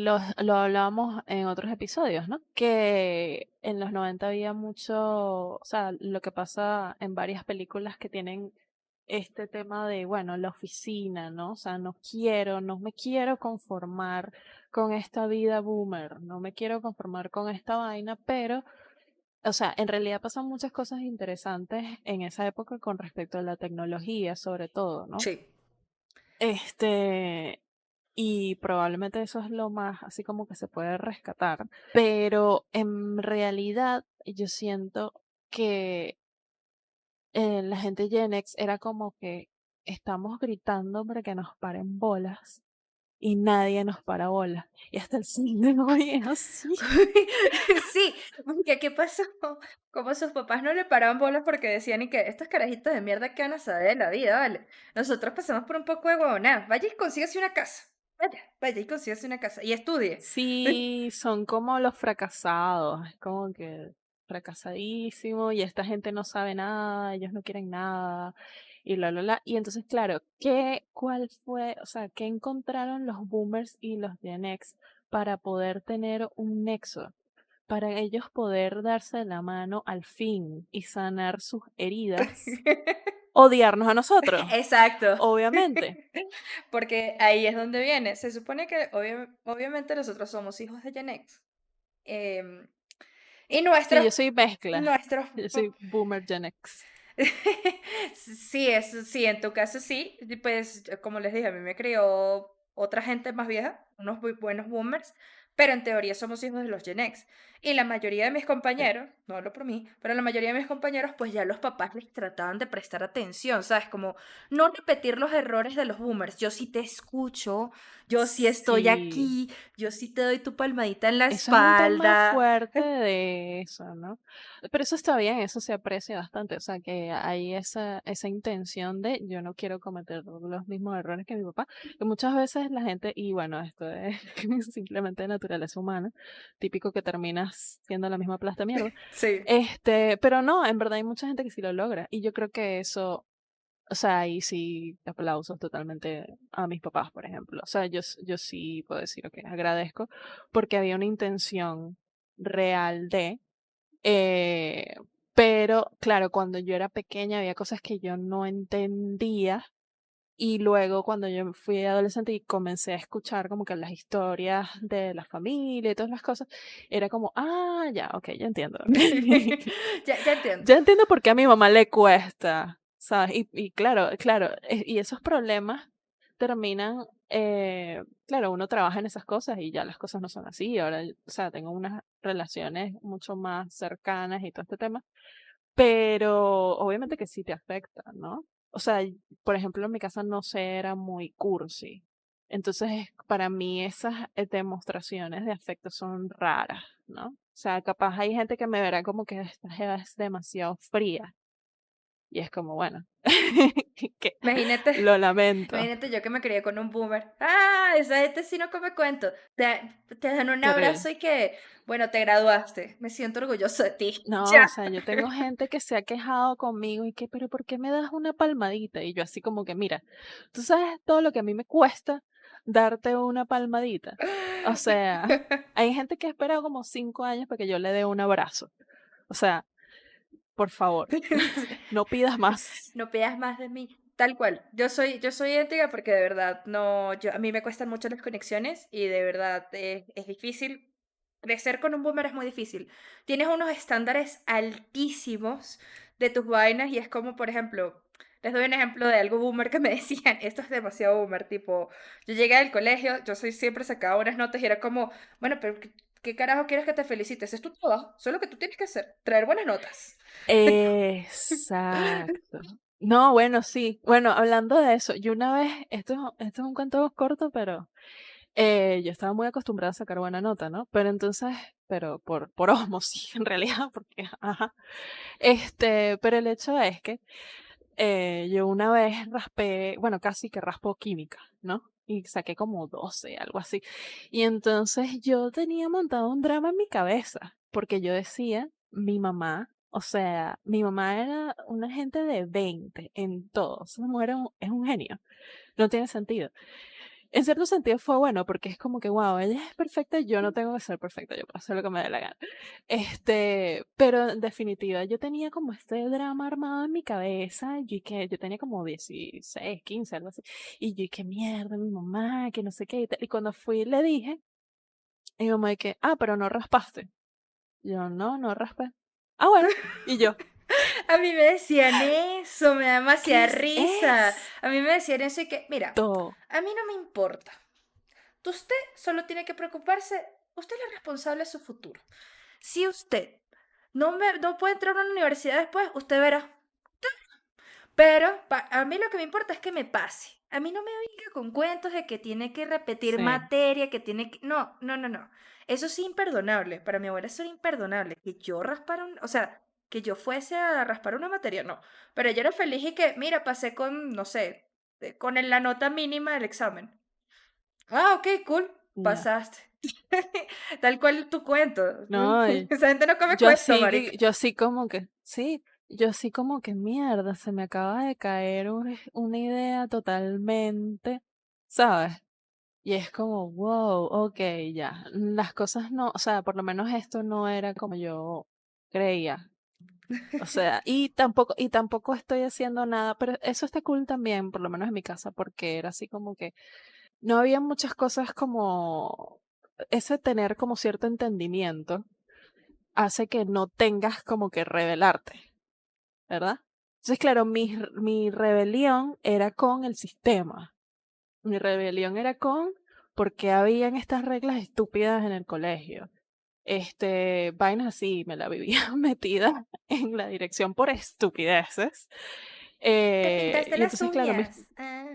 lo hablábamos en otros episodios, ¿no? Que en los 90 había mucho, o sea, lo que pasa en varias películas que tienen este tema de, bueno, la oficina, ¿no? O sea, no me quiero conformar con esta vida boomer, no me quiero conformar con esta vaina, pero, o sea, en realidad pasan muchas cosas interesantes en esa época con respecto a la tecnología, sobre todo, ¿no? Sí. Este, y probablemente eso es lo más así como que se puede rescatar. Pero en realidad yo siento que la gente Gen X era como que estamos gritando para que nos paren bolas y nadie nos para bolas. Y hasta el fin de hoy es así. Sí, porque ¿qué pasó? Como sus papás no le paraban bolas porque decían y que estos carajitos de mierda que van a saber de la vida, ¿vale? Nosotros pasamos por un poco de huevonada. Vaya y consígase una casa. Vaya y consígase una casa. Y estudie. Sí, son como los fracasados, es como que fracasadísimo y esta gente no sabe nada, ellos no quieren nada y la. Y entonces, claro, cuál fue, o sea, qué encontraron los boomers y los Gen X para poder tener un nexo, para ellos poder darse de la mano al fin y sanar sus heridas, odiarnos a nosotros, Exacto. obviamente. Porque ahí es donde viene. Se supone que obviamente nosotros somos hijos de Gen X. em, y Sí, yo soy mezcla, nuestros yo soy boomer Gen X. Sí, sí, en tu caso sí. Y pues, como les dije, a mí me crió otra gente más vieja, unos muy buenos boomers, pero en teoría somos hijos de los Gen X. Y la mayoría de mis Sí. compañeros, no hablo por mí, pero la mayoría de mis compañeros, pues ya los papás les trataban de prestar atención, ¿sabes? Como no repetir los errores de los boomers. Yo sí te escucho, yo sí estoy Sí. aquí, yo sí te doy tu palmadita en la Eso es un tema espalda. fuerte de eso, ¿no? Pero eso está bien, eso se aprecia bastante, o sea, que hay esa intención de yo no quiero cometer los mismos errores que mi papá, que muchas veces la gente, y bueno, esto es simplemente de naturaleza humana, típico que terminas siendo la misma plasta de mierda, Sí. pero no, en verdad hay mucha gente que sí lo logra, y yo creo que eso, o sea, ahí sí aplausos totalmente a mis papás, por ejemplo. O sea, yo sí puedo decir, ok, agradezco, porque había una intención real de, eh, pero claro, cuando yo era pequeña había cosas que yo no entendía y luego cuando yo fui adolescente y comencé a escuchar como que las historias de la familia y todas las cosas, era como, ah, ya, ok, ya entiendo. Ya entiendo. Ya entiendo por qué a mi mamá le cuesta, ¿sabes? Y claro, claro, y esos problemas terminan, claro, uno trabaja en esas cosas y ya las cosas no son así. Ahora, o sea, tengo unas relaciones mucho más cercanas y todo este tema, pero obviamente que sí te afecta, ¿no? O sea, por ejemplo, en mi casa no se era muy cursi. Entonces, para mí esas demostraciones de afecto son raras, ¿no? O sea, capaz hay gente que me verá como que esta jeva es demasiado fría. Y es como, bueno, que Imagínate, lo lamento. imagínate yo que me crié con un boomer. Ah, esa gente sí no come cuento. Te dan un Terrible. abrazo y que, bueno, te graduaste. Me siento orgulloso de ti. No, o Ya. sea, yo tengo gente que se ha quejado conmigo y que, pero ¿por qué me das una palmadita? Y yo así como que, mira, tú sabes todo lo que a mí me cuesta darte una palmadita. O sea, hay gente que ha esperado como 5 años para que yo le dé un abrazo. O sea, por favor, no pidas más. No pidas más de mí. Tal cual. Yo soy idéntica porque de verdad no, a mí me cuestan mucho las conexiones y de verdad es difícil. Crecer con un boomer es muy difícil. Tienes unos estándares altísimos de tus vainas y es como, por ejemplo, les doy un ejemplo de algo boomer que me decían, esto es demasiado boomer, tipo, yo llegué al colegio, yo soy siempre sacaba unas notas y era como, bueno, pero ¿qué carajo quieres que te felicites? Es tu trabajo, solo que tú tienes que hacer, traer buenas notas. Exacto. No, bueno, sí. Bueno, hablando de eso, yo una vez, esto es un cuento corto, pero yo estaba muy acostumbrada a sacar buena nota, ¿no? Pero entonces, pero por osmosis, en realidad, porque, ajá. Pero el hecho es que yo una vez raspé, bueno, casi que raspo química, ¿no? Y saqué como 12, algo así. Y entonces yo tenía montado un drama en mi cabeza, porque yo decía, mi mamá, o sea, mi mamá era una gente de 20 en todo. Esa mujer es un genio. No tiene sentido. En cierto sentido fue bueno, porque es como que, wow, ella es perfecta, yo no tengo que ser perfecta, yo puedo hacer lo que me dé la gana. Pero en definitiva, yo tenía como este drama armado en mi cabeza, yo tenía como 16, 15, algo así, y yo, qué mierda, mi mamá, que no sé qué, y tal. Y cuando fui, le dije, y mi mamá, de que, pero no raspaste. Yo, no, no raspé. Ah, bueno, y yo, A mí me decían eso, me da ¿qué demasiada es risa. A mí me decían eso y que, mira, esto? a mí no me importa. Usted solo tiene que preocuparse, usted es la responsable de su futuro. Si usted no puede entrar a una universidad después, usted verá. Pero a mí lo que me importa es que me pase. A mí no me venga con cuentos de que tiene que repetir Sí, materia, que tiene que... No, no, no, no. Eso es imperdonable. Para mi abuela eso era imperdonable. Que yo raspara un... O sea, que yo fuese a raspar una materia, no. Pero ella era feliz y que, mira, pasé con, no sé, con la nota mínima del examen. Ah, ok, cool. ya. Pasaste. Tal cual tu cuento. No, Esa gente no come cuento, marica. yo así como que, sí, yo así como que mierda, se me acaba de caer una idea totalmente, ¿sabes? Y es como, wow, ok, ya, las cosas no, o sea, por lo menos esto no era como yo creía. O sea, y tampoco estoy haciendo nada, pero eso está cool también, por lo menos en mi casa, porque era así como que no había muchas cosas como ese tener como cierto entendimiento hace que no tengas como que rebelarte, ¿verdad? Entonces, claro, mi rebelión era con el sistema. Mi rebelión era con porque habían estas reglas estúpidas en el colegio. Vainas así, me la vivía metida en la dirección por estupideces. ¿Te pintaste Y las entonces, claro, uñas? Ah.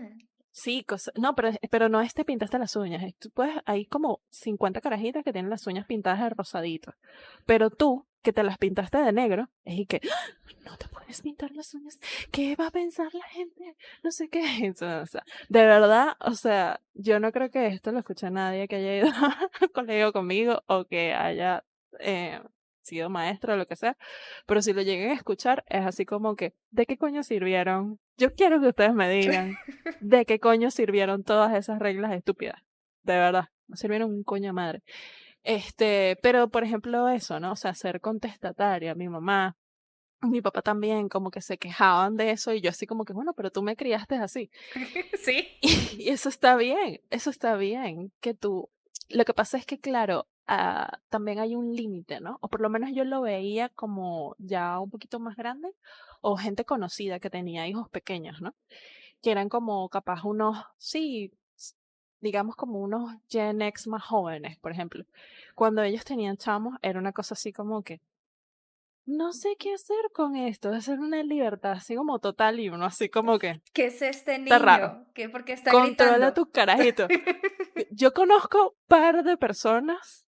sí, no, pero no es te pintaste las uñas. Tú puedes, hay como 50 carajitas que tienen las uñas pintadas de rosadito. Pero tú, que te las pintaste de negro, es y que no te puedes pintar las uñas. ¿Qué va a pensar la gente? No sé qué. Entonces, o sea, de verdad, o sea, yo no creo que esto lo escuche nadie que haya ido al colegio conmigo o que haya eh, sido maestro o lo que sea. Pero si lo lleguen a escuchar, es así como que, ¿de qué coño sirvieron? Yo quiero que ustedes me digan, ¿de qué coño sirvieron todas esas reglas estúpidas? De verdad, no sirvieron un coño a madre. Pero por ejemplo eso, ¿no? O sea, ser contestataria, mi mamá, mi papá también, como que se quejaban de eso y yo así como que, bueno, pero tú me criaste así. Sí. Y eso está bien, que tú, lo que pasa es que, claro, también hay un límite, ¿no? O por lo menos yo lo veía como ya un poquito más grande o gente conocida que tenía hijos pequeños, ¿no? Que eran como capaz unos, sí, digamos como unos Gen X más jóvenes, por ejemplo. Cuando ellos tenían chamos, era una cosa así como que, no sé qué hacer con esto, es ser una libertad así como total y uno así como que, ¿Qué es este está raro, niño? ¿Qué, por qué está controla gritando? tus carajitos. Yo conozco par de personas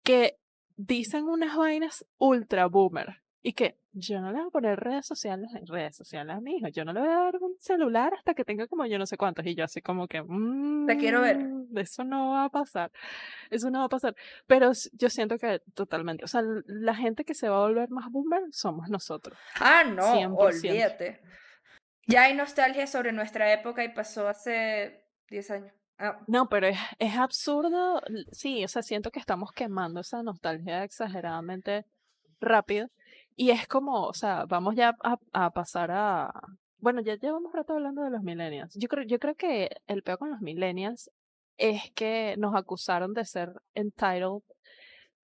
que dicen unas vainas ultra boomer y que yo no le voy a poner redes sociales en redes sociales a mi hijo, yo no le voy a dar un celular hasta que tenga como yo no sé cuántos y yo así como que, Te quiero ver. eso no va a pasar, eso no va a pasar. Pero yo siento que totalmente, o sea, la gente que se va a volver más boomer somos nosotros, Ah, no, 100%. olvídate. Ya hay nostalgia sobre nuestra época y pasó hace 10 años. Ah, No, pero es absurdo, sí, o sea, siento que estamos quemando esa nostalgia exageradamente rápido y es como, o sea, vamos ya a pasar a, bueno, ya llevamos rato hablando de los millennials. Yo creo que el peor con los millennials es que nos acusaron de ser entitled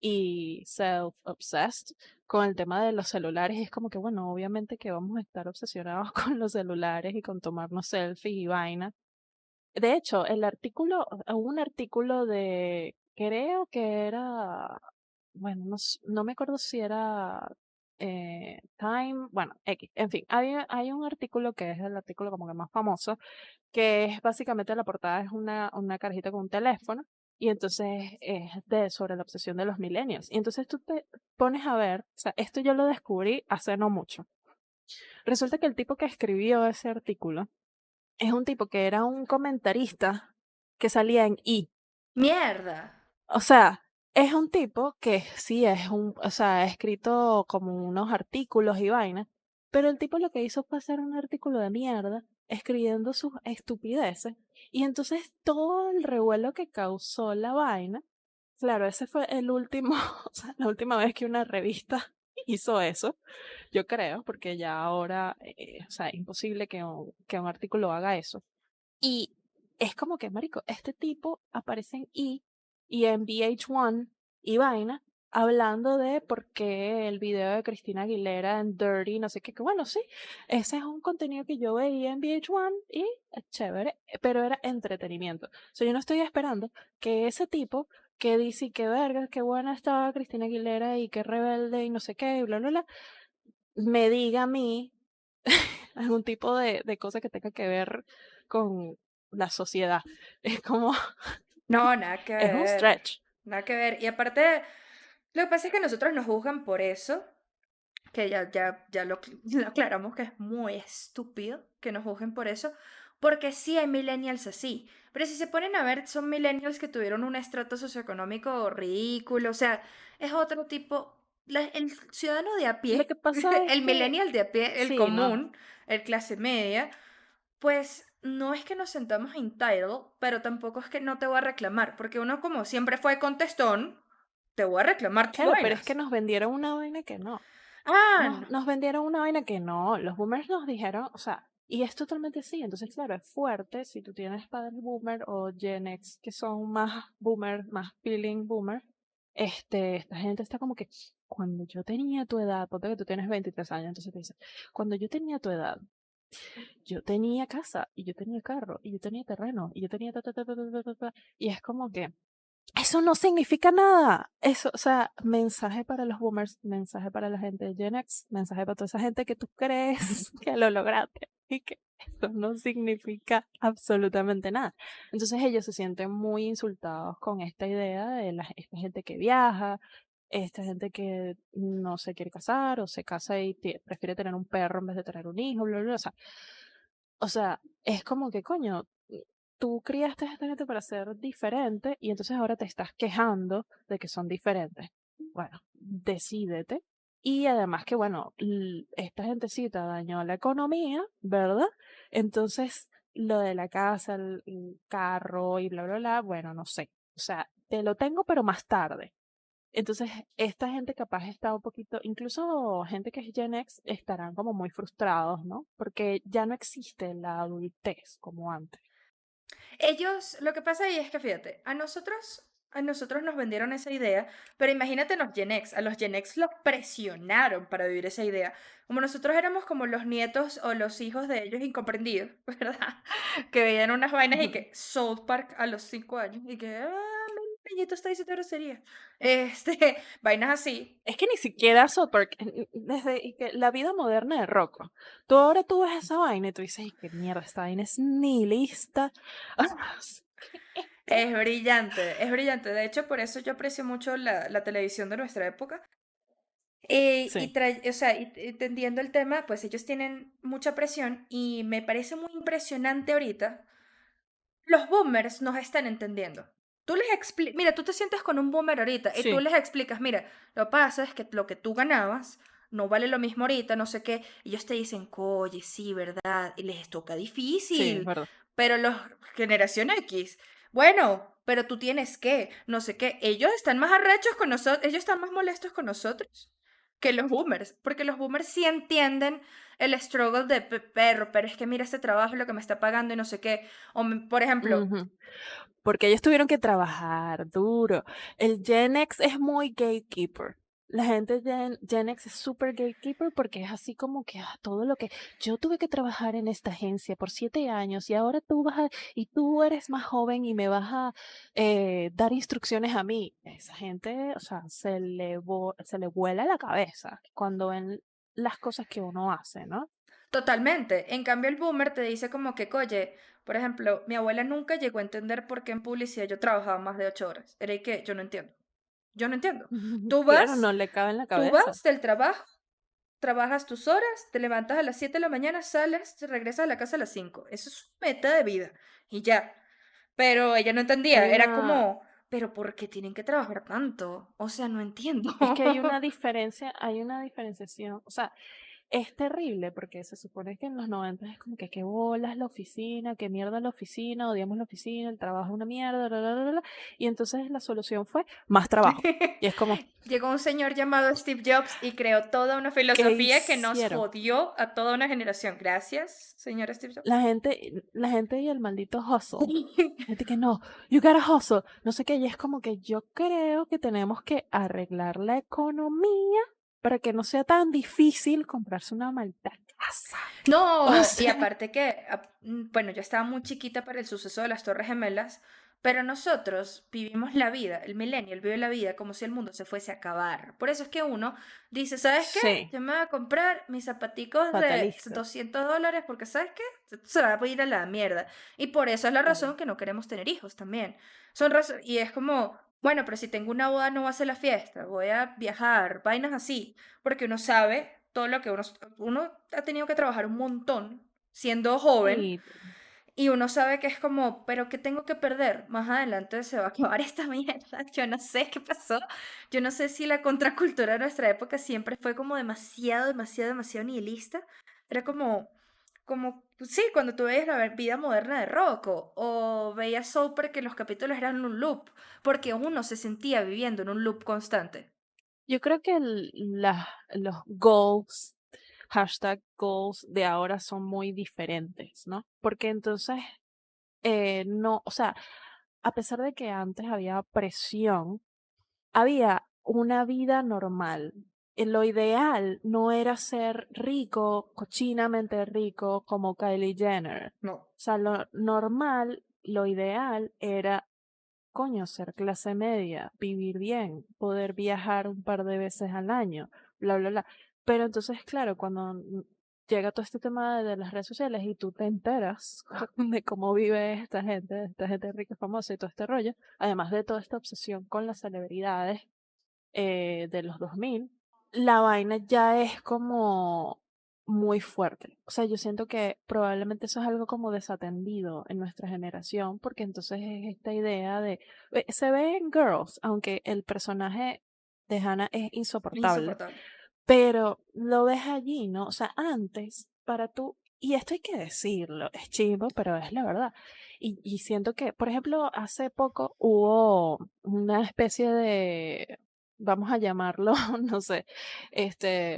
y self-obsessed con el tema de los celulares. Y es como que, bueno, obviamente que vamos a estar obsesionados con los celulares y con tomarnos selfies y vaina. De hecho, hubo un artículo de, creo que era, bueno, no me acuerdo si era Time, bueno, X, en fin, hay un artículo que es el artículo como que más famoso, que es básicamente la portada es una carajita con un teléfono, y entonces es sobre la obsesión de los millennials. Y entonces tú te pones a ver, o sea, esto yo lo descubrí hace no mucho. Resulta que el tipo que escribió ese artículo es un tipo que era un comentarista que salía en E! Mierda. O sea, es un tipo que sí o sea, ha escrito como unos artículos y vainas, pero el tipo lo que hizo fue hacer un artículo de mierda, escribiendo sus estupideces, y entonces todo el revuelo que causó la vaina, claro, ese fue el último, o sea, la última vez que una revista hizo eso, yo creo, porque ya ahora, o sea, es imposible que un artículo haga eso. Y es como que, marico, este tipo aparece en y en VH1 y vaina, hablando de por qué el video de Cristina Aguilera en Dirty, no sé qué, que bueno, sí, ese es un contenido que yo veía en VH1 y es chévere, pero era entretenimiento. O sea, yo no estoy esperando que ese tipo que dice que verga, qué buena estaba Cristina Aguilera y qué rebelde y no sé qué, y bla, bla, bla, me diga a mí algún tipo de cosa que tenga que ver con la sociedad. Es como, No, nada que es un ver. stretch. Nada que ver. Y aparte, lo que pasa es que nosotros nos juzgan por eso, que ya lo aclaramos que es muy estúpido que nos juzguen por eso, porque sí hay millennials así. Pero si se ponen a ver, son millennials que tuvieron un estrato socioeconómico ridículo, o sea, es otro tipo, el ciudadano de a Lo pie, que pasa es el que, millennial de a pie, el sí, ¿no? común, el clase media, pues no es que nos sentamos entitled, pero tampoco es que no te voy a reclamar, porque uno como siempre fue contestón, te voy a reclamar tus Claro, pero es que vainas. nos vendieron una vaina que no. Ah, Nos, no. nos vendieron una vaina que no. Los boomers nos dijeron, o sea, y es totalmente así. Entonces, claro, es fuerte si tú tienes padres boomer o Gen X que son más boomer, más feeling boomer. Esta gente está como que, cuando yo tenía tu edad, ponte que tú tienes 23 años, entonces te dicen, cuando yo tenía tu edad, yo tenía casa, y yo tenía carro, y yo tenía terreno, y yo tenía ta, ta, ta, ta, ta, ta, ta, ta. Y es como que, eso no significa nada. Eso, o sea, mensaje para los boomers, mensaje para la gente de Gen X, mensaje para toda esa gente que tú crees que lo lograste y que eso no significa absolutamente nada. Entonces ellos se sienten muy insultados con esta idea de esta gente que viaja, esta gente que no se quiere casar o se casa y prefiere tener un perro en vez de tener un hijo, bla, bla, bla. O sea, es como que, coño, tú criaste a esta gente para ser diferente y entonces ahora te estás quejando de que son diferentes. Bueno, decídete. Y además que, bueno, esta gentecita dañó la economía, ¿verdad? Entonces, lo de la casa, el carro y bla, bla, bla, bueno, no sé. O sea, te lo tengo, pero más tarde. Entonces, esta gente capaz está un poquito, incluso gente que es Gen X, estarán como muy frustrados, ¿no? Porque ya no existe la adultez como antes. Ellos, lo que pasa ahí es que fíjate, a nosotros nos vendieron esa idea, pero imagínate a los Gen X los presionaron para vivir esa idea. Como nosotros éramos como los nietos o los hijos de ellos incomprendidos, ¿verdad? Que veían unas vainas y Ujú. que South Park a los 5 años y que, mi niñito está diciendo grosería. Vainas así. Es que ni siquiera South Park, desde y que la vida moderna de Rocco. Tú ahora tú ves esa vaina y tú dices, "Ay, qué mierda, esta vaina es nihilista". Ah, ¿qué? Es brillante, es brillante. De hecho, por eso yo aprecio mucho la televisión de nuestra época. Sí, O sea, y entendiendo el tema, pues ellos tienen mucha presión y me parece muy impresionante ahorita. Los boomers nos están entendiendo. Tú les explicas, mira, tú te sientas con un boomer ahorita y tú sí, les explicas, mira, lo que pasa es que lo que tú ganabas no vale lo mismo ahorita, no sé qué. Y ellos te dicen, oye, sí, ¿verdad? Y les toca sí, es difícil. verdad. Pero los generación X, bueno, pero tú tienes que, no sé qué. Ellos están más arrechos con nosotros, ellos están más molestos con nosotros que los boomers, porque los boomers sí entienden el struggle de perro, pero es que mira este trabajo, lo que me está pagando y no sé qué. Por ejemplo, Ujú. Porque ellos tuvieron que trabajar duro. El Gen X es muy gatekeeper. La gente Gen X es súper gatekeeper porque es así como que todo lo que yo tuve que trabajar en esta agencia por 7 años y ahora y tú eres más joven y me vas a dar instrucciones a mí. Esa gente, o sea, se le vuela la cabeza cuando ven las cosas que uno hace, ¿no? Totalmente. En cambio, el boomer te dice como que, oye, por ejemplo, mi abuela nunca llegó a entender por qué en publicidad yo trabajaba más de 8 horas. Era y que yo no entiendo. Yo no entiendo. Tú Claro, vas, no le cabe en la tú cabeza. vas del trabajo, trabajas tus horas, te levantas a las 7 de la mañana, sales, te regresas a la casa a las 5. Eso es su meta de vida. Y ya. Pero ella no entendía. Hay Era una, como, pero ¿por qué tienen que trabajar tanto? O sea, no entiendo. es que hay una diferenciación, o sea, es terrible porque se supone que en los 90 es como que qué bolas la oficina, qué mierda la oficina, odiamos la oficina, el trabajo es una mierda, bla, bla, bla, bla. Y entonces la solución fue más trabajo. Y es como, Llegó un señor llamado Steve Jobs y creó toda una ¿qué filosofía que nos hicieron? jodió a toda una generación. Gracias, señor Steve Jobs. La gente y el maldito hustle. Gente que no, you gotta hustle, no sé qué, y es como que yo creo que tenemos que arreglar la economía para que no sea tan difícil comprarse una maldita casa. O No, y sea, aparte que, bueno, yo estaba muy chiquita para el suceso de las Torres Gemelas, pero nosotros vivimos la vida, el millennial vive la vida como si el mundo se fuese a acabar. Por eso es que uno dice, ¿sabes qué? sí, Yo me voy a comprar mis zapaticos de fatalista. $200 porque ¿sabes qué? Se va a ir a la mierda. Y por eso es la Claro. razón que no queremos tener hijos también. Y es como, bueno, pero si tengo una boda no va a ser la fiesta, voy a viajar, vainas así, porque uno sabe todo lo que uno ha tenido que trabajar un montón siendo joven Sí, y uno sabe que es como, pero ¿qué tengo que perder? Más adelante se va a acabar esta mierda. Yo no sé qué pasó. Yo no sé si la contracultura de nuestra época siempre fue como demasiado, demasiado, demasiado nihilista. Era como, pues sí, cuando tú veías la vida moderna de Rocco o veías Soap que los capítulos eran un loop, porque uno se sentía viviendo en un loop constante. yo creo que los goals, hashtag goals de ahora son muy diferentes, ¿no? Porque entonces, no, o sea, a pesar de que antes había presión, había una vida normal. Lo ideal no era ser rico, cochinamente rico como Kylie Jenner. No. O sea, lo normal, lo ideal era, coño, ser clase media, vivir bien, poder viajar un par de veces al año, bla, bla, bla. Pero entonces, claro, cuando llega todo este tema de las redes sociales y tú te enteras de cómo vive esta gente rica y famosa y todo este rollo, además de toda esta obsesión con las celebridades de los 2000 la vaina ya es como muy fuerte. O sea, yo siento que probablemente eso es algo como desatendido en nuestra generación, porque entonces es esta idea de, se ve en Girls, aunque el personaje de Hannah es insoportable, Insoportable. pero lo ves allí, ¿no? O sea, antes, para tú, y esto hay que decirlo, es chivo, pero es la verdad. Y siento que, por ejemplo, hace poco hubo una especie de, vamos a llamarlo, no sé,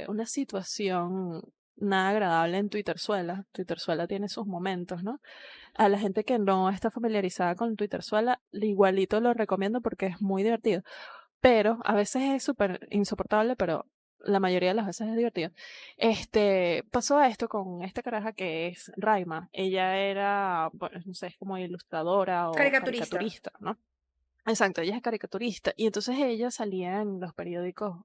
una situación nada agradable en Twitterzuela. Twitterzuela tiene sus momentos, ¿no? A la gente que no está familiarizada con Twitterzuela, igualito lo recomiendo porque es muy divertido. Pero a veces es súper insoportable, pero la mayoría de las veces es divertido. Pasó esto con esta caraja que es Raima. Ella era, bueno, no sé, es como ilustradora o Caricaturista. caricaturista, ¿no? Exacto, ella es caricaturista. Y entonces ella salía en los periódicos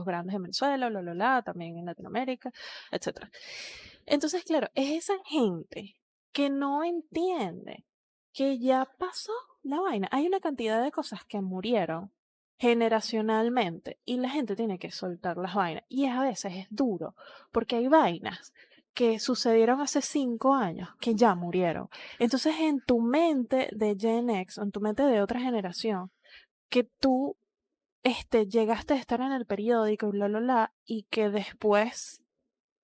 grandes en Venezuela, también en Latinoamérica, etcétera. Entonces, claro, es esa gente que no entiende que ya pasó la vaina. Hay una cantidad de cosas que murieron generacionalmente y la gente tiene que soltar las vainas. Y a veces es duro, porque hay vainas que sucedieron hace 5 años que ya murieron. Entonces, en tu mente de Gen X, en tu mente de otra generación, que tú llegaste a estar en el periódico y y que después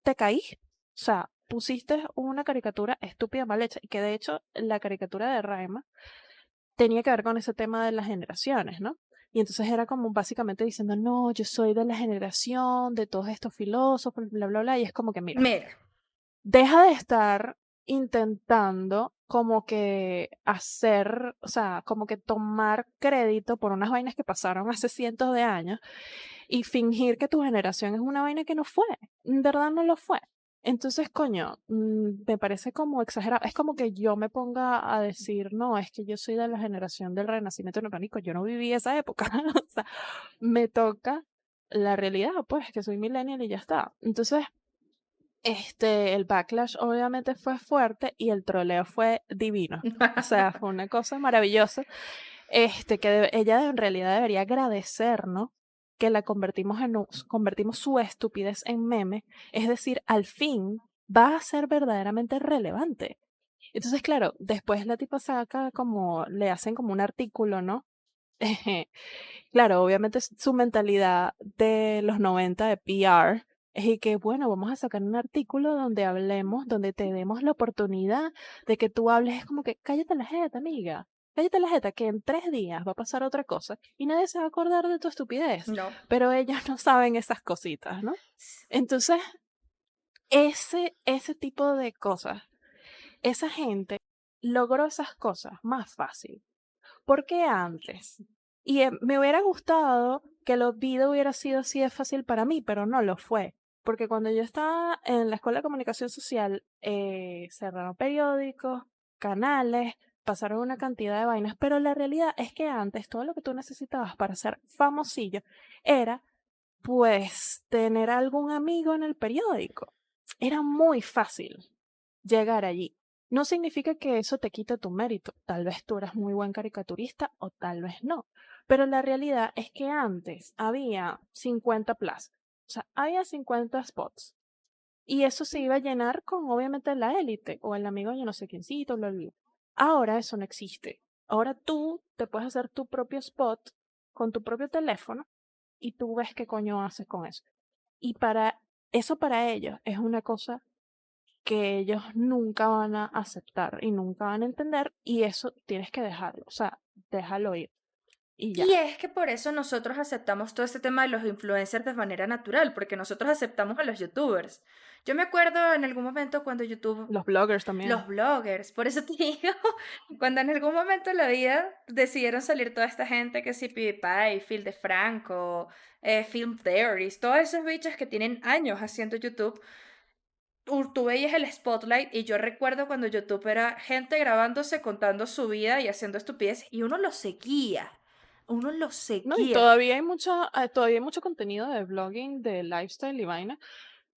te caíste. O sea, pusiste una caricatura estúpida mal hecha, y que de hecho la caricatura de Raima tenía que ver con ese tema de las generaciones, ¿no? Y entonces era como básicamente diciendo, no, yo soy de la generación de todos estos filósofos, bla, bla, bla, y es como que, mira, Mira, deja de estar intentando como que hacer, o sea, como que tomar crédito por unas vainas que pasaron hace cientos de años y fingir que tu generación es una vaina que no fue, en verdad no lo fue. Entonces, coño, me parece como exagerado. Es como que yo me ponga a decir, no, es que yo soy de la generación del Renacimiento Neoclásico, yo no viví esa época. O sea, me toca la realidad, pues, que soy millennial y ya está. Entonces, el backlash obviamente fue fuerte y el troleo fue divino. O sea, fue una cosa maravillosa. Ella en realidad debería agradecer, ¿no? Que la convertimos su estupidez en meme. Es decir, al fin va a ser verdaderamente relevante. Entonces, claro, después la tipa saca como, le hacen como un artículo, ¿no? Claro, obviamente su mentalidad de los 90 de PR es y que, bueno, vamos a sacar un artículo donde hablemos, donde te demos la oportunidad de que tú hables. Es como que, cállate la jeta, amiga. Cállate la jeta, que en 3 días va a pasar otra cosa y nadie se va a acordar de tu estupidez. No. Pero ellos no saben esas cositas, ¿no? Entonces, ese tipo de cosas, esa gente logró esas cosas más fácil. Porque antes, y me hubiera gustado que la vida hubiera sido así de fácil para mí, pero no lo fue. Porque cuando yo estaba en la escuela de comunicación social, cerraron periódicos, canales, pasaron una cantidad de vainas, pero la realidad es que antes todo lo que tú necesitabas para ser famosillo era, pues, tener algún amigo en el periódico. Era muy fácil llegar allí. No significa que eso te quite tu mérito. Tal vez tú eras muy buen caricaturista o tal vez no. Pero la realidad es que antes había 50 plazas. O sea, había 50 spots. Y eso se iba a llenar con obviamente la élite o el amigo de yo no sé quiéncito, bla, bla, bla. Ahora eso no existe. Ahora tú te puedes hacer tu propio spot con tu propio teléfono y tú ves qué coño haces con eso. Y para ellos es una cosa que ellos nunca van a aceptar y nunca van a entender y eso tienes que dejarlo, o sea, déjalo ir y Y ya. es que por eso nosotros aceptamos todo este tema de los influencers de manera natural, porque nosotros aceptamos a los youtubers. Yo me acuerdo en algún momento cuando YouTube, Los bloggers los también. bloggers, por eso te digo, cuando en algún momento de la vida decidieron salir toda esta gente que sí, PewDiePie, Phil DeFranco, Film Theories, todos esos bichos que tienen años haciendo YouTube, tú veías el spotlight y yo recuerdo cuando YouTube era gente grabándose, contando su vida y haciendo estupidez y uno lo No, y seguía. todavía hay mucho contenido de blogging, de lifestyle y vaina,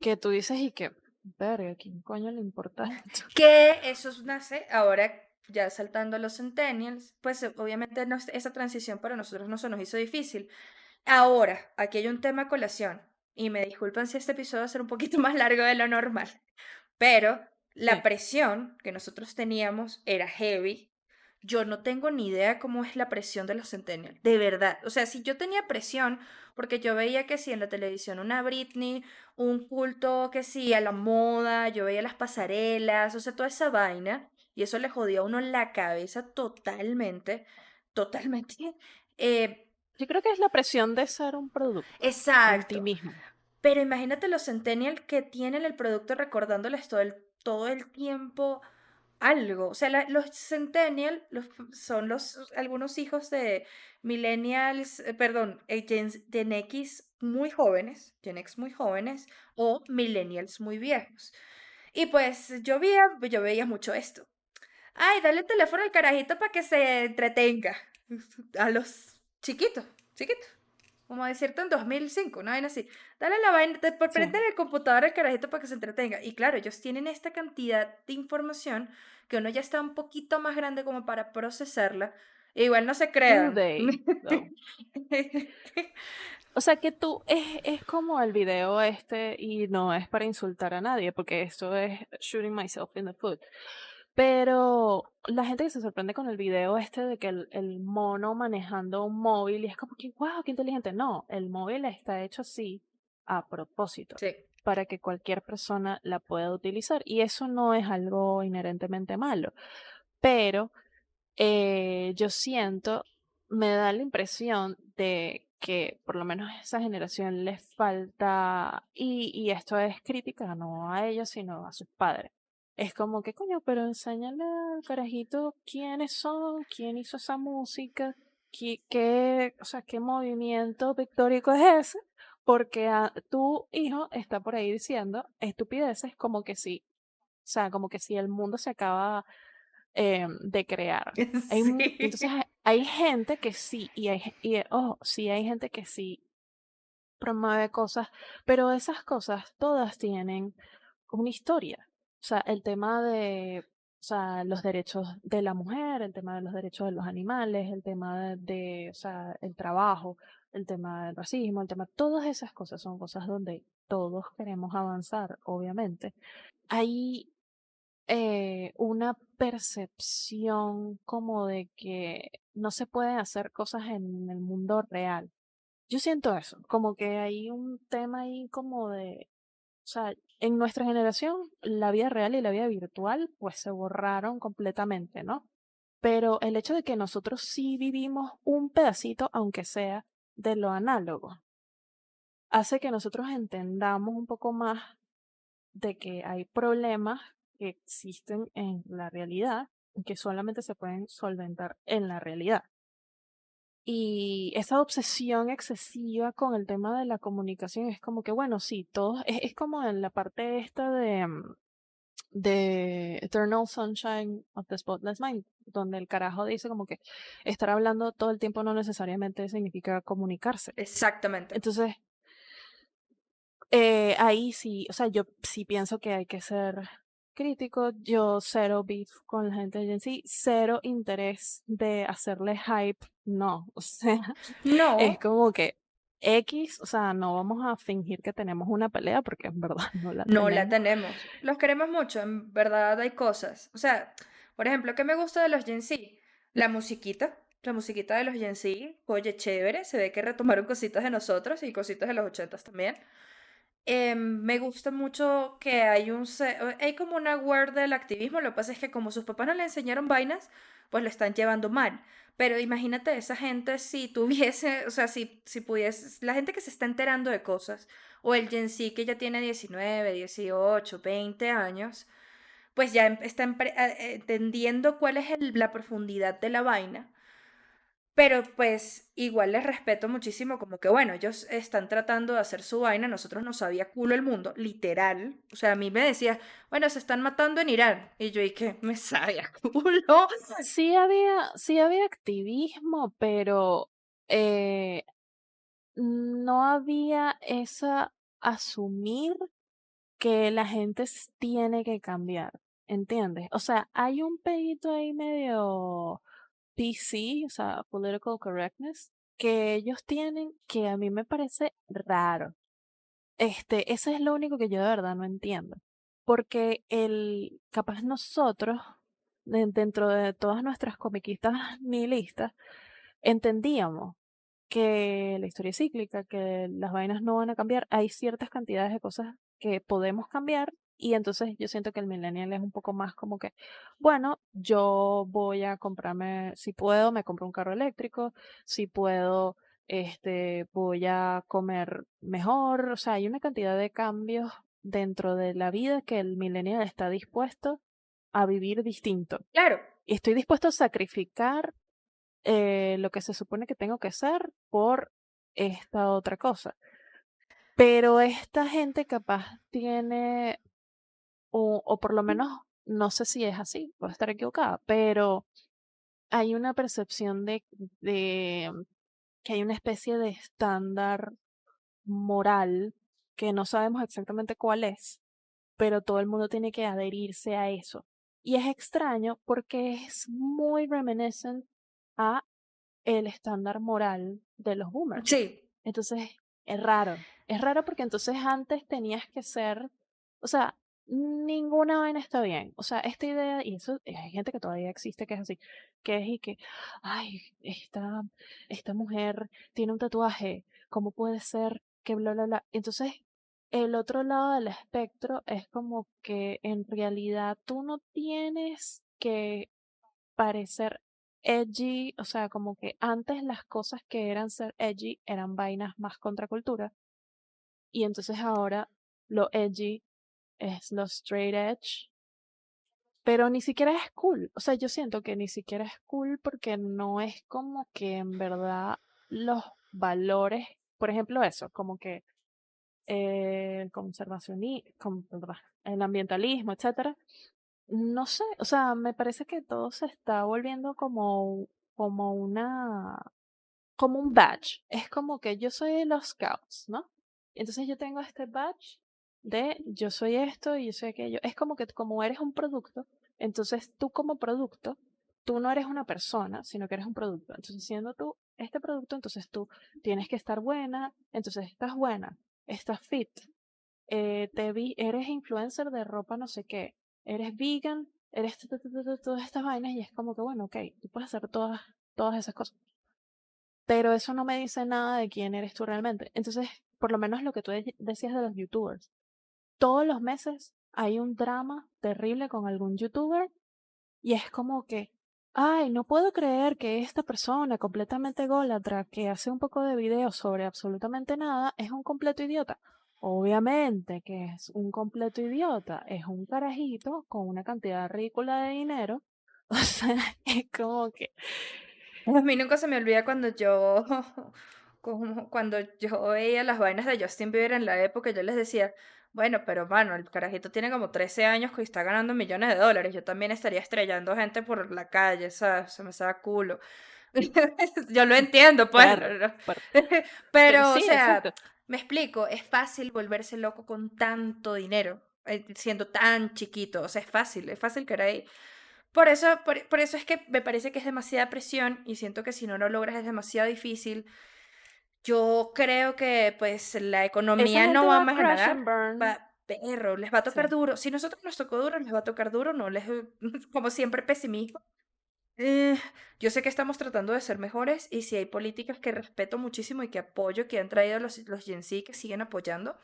que tú dices y que, verga, ¿a quién coño le importa esto? Que eso nace ahora ya saltando a los centennials, pues obviamente esa transición para nosotros no se nos hizo difícil. Ahora, aquí hay un tema a colación y me disculpan si este episodio va a ser un poquito más largo de lo normal, pero la Sí. presión que nosotros teníamos era heavy. Yo no tengo ni idea cómo es la presión de los centennials, de verdad. O sea, si yo tenía presión, porque yo veía que sí en la televisión una Britney, un culto que sí a la moda, yo veía las pasarelas, o sea, toda esa vaina, y eso le jodía a uno la cabeza totalmente, totalmente. Eh, Yo creo que es la presión de ser un producto en ti exacto. mismo. Pero imagínate los centennial que tienen el producto recordándoles todo el tiempo algo. O sea, los centennial son algunos hijos de millennials, perdón, Gen X muy jóvenes o millennials muy viejos. Y pues yo veía mucho esto. Ay, dale el teléfono al carajito para que se entretenga. A los chiquitos, chiquitos. Como decirte en 2005, una vaina así. Dale la vaina, Sí. prende el computador al carajito para que se entretenga. Y claro, ellos tienen esta cantidad de información que uno ya está un poquito más grande como para procesarla. E igual no se Do crean. they, though? O sea que es como el video y no es para insultar a nadie, porque esto es shooting myself in the foot. Pero la gente que se sorprende con el video de que el mono manejando un móvil y es como que, wow, qué inteligente. No, el móvil está hecho así a propósito, Sí. para que cualquier persona la pueda utilizar. Y eso no es algo inherentemente malo. Pero yo siento, me da la impresión de que por lo menos a esa generación les falta, y esto es crítica no a ellos, sino a sus padres. es como que, coño, pero enséñale al carajito quiénes son, quién hizo esa música, o sea, qué movimiento pictórico es ese, porque tu hijo está por ahí diciendo estupideces como que sí, o sea, como que si el mundo se acaba de crear. Entonces Sí. hay gente que sí, ojo, sí hay gente que sí promueve cosas, pero esas cosas todas tienen una historia. O sea, el tema de, o sea, los derechos de la mujer, el tema de los derechos de los animales, el tema o sea, el trabajo, el tema del racismo, el tema, todas esas cosas son cosas donde todos queremos avanzar, obviamente. Hay una percepción como de que no se pueden hacer cosas en el mundo real. Yo siento eso, como que hay un tema ahí como de, o sea, en nuestra generación la vida real y la vida virtual pues se borraron completamente, ¿no? Pero el hecho de que nosotros sí vivimos un pedacito, aunque sea de lo análogo, hace que nosotros entendamos un poco más de que hay problemas que existen en la realidad y que solamente se pueden solventar en la realidad. Y esa obsesión excesiva con el tema de la comunicación es como que, bueno, sí, todos, es como en la parte esta de Eternal Sunshine of the Spotless Mind, donde el carajo dice como que estar hablando todo el tiempo no necesariamente significa comunicarse. Exactamente. Entonces, ahí sí, o sea, yo sí pienso que hay que ser crítico. Yo cero beef con la gente de Gen Z, cero interés de hacerle hype, no. O sea, es No, como que X, o sea, no vamos a fingir que tenemos una pelea porque en verdad no la no la tenemos. tenemos. Los queremos mucho, en verdad hay cosas. O sea, por ejemplo, ¿qué me gusta de los Gen Z? La musiquita. La musiquita de los Gen Z, oye, chévere, se ve que retomaron cositas de nosotros y cositas de los ochentas también. Me gusta mucho que hay como una aware del activismo, lo que pasa es que como sus papás no le enseñaron vainas, pues lo están llevando mal. Pero imagínate esa gente si tuviese, o sea, si pudiese, la gente que se está enterando de cosas, o el Gen Z que ya tiene 19 18 20 años, pues ya está entendiendo cuál es la profundidad de la vaina. Pero pues igual les respeto muchísimo, como que bueno, ellos están tratando de hacer su vaina, nosotros nos sabía culo el mundo, literal. O sea, a mí me decía, bueno, se están matando en Irán. Y yo, ¿y qué? Me sabía culo. Sí había activismo, pero eh, no había esa asumir que la gente tiene que cambiar, ¿entiendes? O sea, hay un pedito ahí medio PC, o sea, political correctness, que ellos tienen que a mí me parece raro. Ese es lo único que yo de verdad no entiendo. Porque capaz nosotros, dentro de todas nuestras comiquitas nihilistas, entendíamos que la historia es cíclica, que las vainas no van a cambiar. Hay ciertas cantidades de cosas que podemos cambiar y entonces yo siento que el millennial es un poco más como que, bueno, yo voy a comprarme, si puedo, me compro un carro eléctrico, si puedo, voy a comer mejor. O sea, hay una cantidad de cambios dentro de la vida que el millennial está dispuesto a vivir distinto. Claro, Y estoy dispuesto a sacrificar lo que se supone que tengo que hacer por esta otra cosa. Pero esta gente capaz tiene, o por lo menos no sé si es así, puedo estar equivocada, pero hay una percepción de que hay una especie de estándar moral que no sabemos exactamente cuál es, pero todo el mundo tiene que adherirse a eso. Y es extraño porque es muy reminiscent a el estándar moral de los boomers. sí, Entonces, es raro porque entonces antes tenías que ser, o sea, ninguna vaina está bien. O sea, esta idea, y eso hay gente que todavía existe que es así, que es y que, ay, esta mujer tiene un tatuaje, ¿cómo puede ser que bla, bla, bla? Entonces, el otro lado del espectro es como que en realidad tú no tienes que parecer edgy, o sea, como que antes las cosas que eran ser edgy eran vainas más contracultura y entonces ahora lo edgy es lo straight edge pero ni siquiera es cool. O sea, yo siento que ni siquiera es cool porque no es como que en verdad los valores, por ejemplo, eso, como que el conservacionismo, el ambientalismo, etcétera. No sé, o sea, me parece que todo se está volviendo como una, como un badge. Es como que yo soy de los Scouts, ¿no? Entonces yo tengo este badge de yo soy esto y yo soy aquello. Es como que como eres un producto, entonces tú como producto, tú no eres una persona, sino que eres un producto. Entonces siendo tú este producto, entonces tú tienes que estar buena, entonces estás buena, estás fit, eres influencer de ropa no sé qué, eres vegan, eres todas estas vainas y es como que bueno, ok, tú puedes hacer todas esas cosas pero eso no me dice nada de quién eres tú realmente. Entonces, por lo menos lo que tú decías de los youtubers, todos los meses hay un drama terrible con algún youtuber y es como que, ay, no puedo creer que esta persona completamente ególatra que hace un poco de videos sobre absolutamente nada es un completo idiota. Obviamente que es un completo idiota, es un carajito con una cantidad ridícula de dinero. O sea, es como que A mí nunca se me olvida cuando yo, cuando yo veía las vainas de Justin Bieber en la época, yo les decía, bueno, pero mano, el carajito tiene como 13 años que está ganando millones de dólares, yo también estaría estrellando gente por la calle, ¿sabes? Se me saca culo. Yo lo entiendo, pues, perro, perro. Pero pero, o sí, sea, exacto. me explico, es fácil volverse loco con tanto dinero, siendo tan chiquito, o sea, es fácil caer ahí. Por eso es que me parece que es demasiada presión y siento que si no lo logras es demasiado difícil. Yo creo que pues la Esa economía no gente va va a a crash ganar, and burn. perro, les va a tocar Sí. duro. Si nosotros nos tocó duro, les va a tocar duro, no les, como siempre, pesimismo. Eh, yo sé que estamos tratando de ser mejores y si hay políticas que respeto muchísimo y que apoyo, que han traído los Gen Z que siguen apoyando,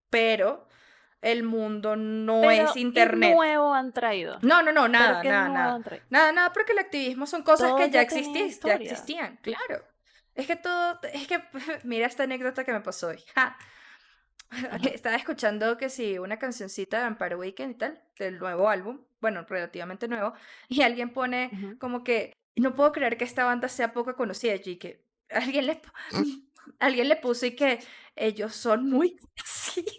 pero el mundo no es Pero, ¿qué internet. nuevo han traído? No, no, no, Pero, nada, ¿qué nada, nuevo nada. han traído? Nada, nada, porque el activismo son cosas Todo que ya tenía ya historia. existían, claro. Es que todo, es que, mira esta anécdota que me pasó hoy. Ja. Ajá. Estaba escuchando que sí, una cancioncita de Empire Weekend y tal, del nuevo álbum, bueno, relativamente nuevo, y alguien pone Ujú. como que, no puedo creer que esta banda sea poco conocida, y que alguien le, alguien le puso y que ellos son muy conocidos.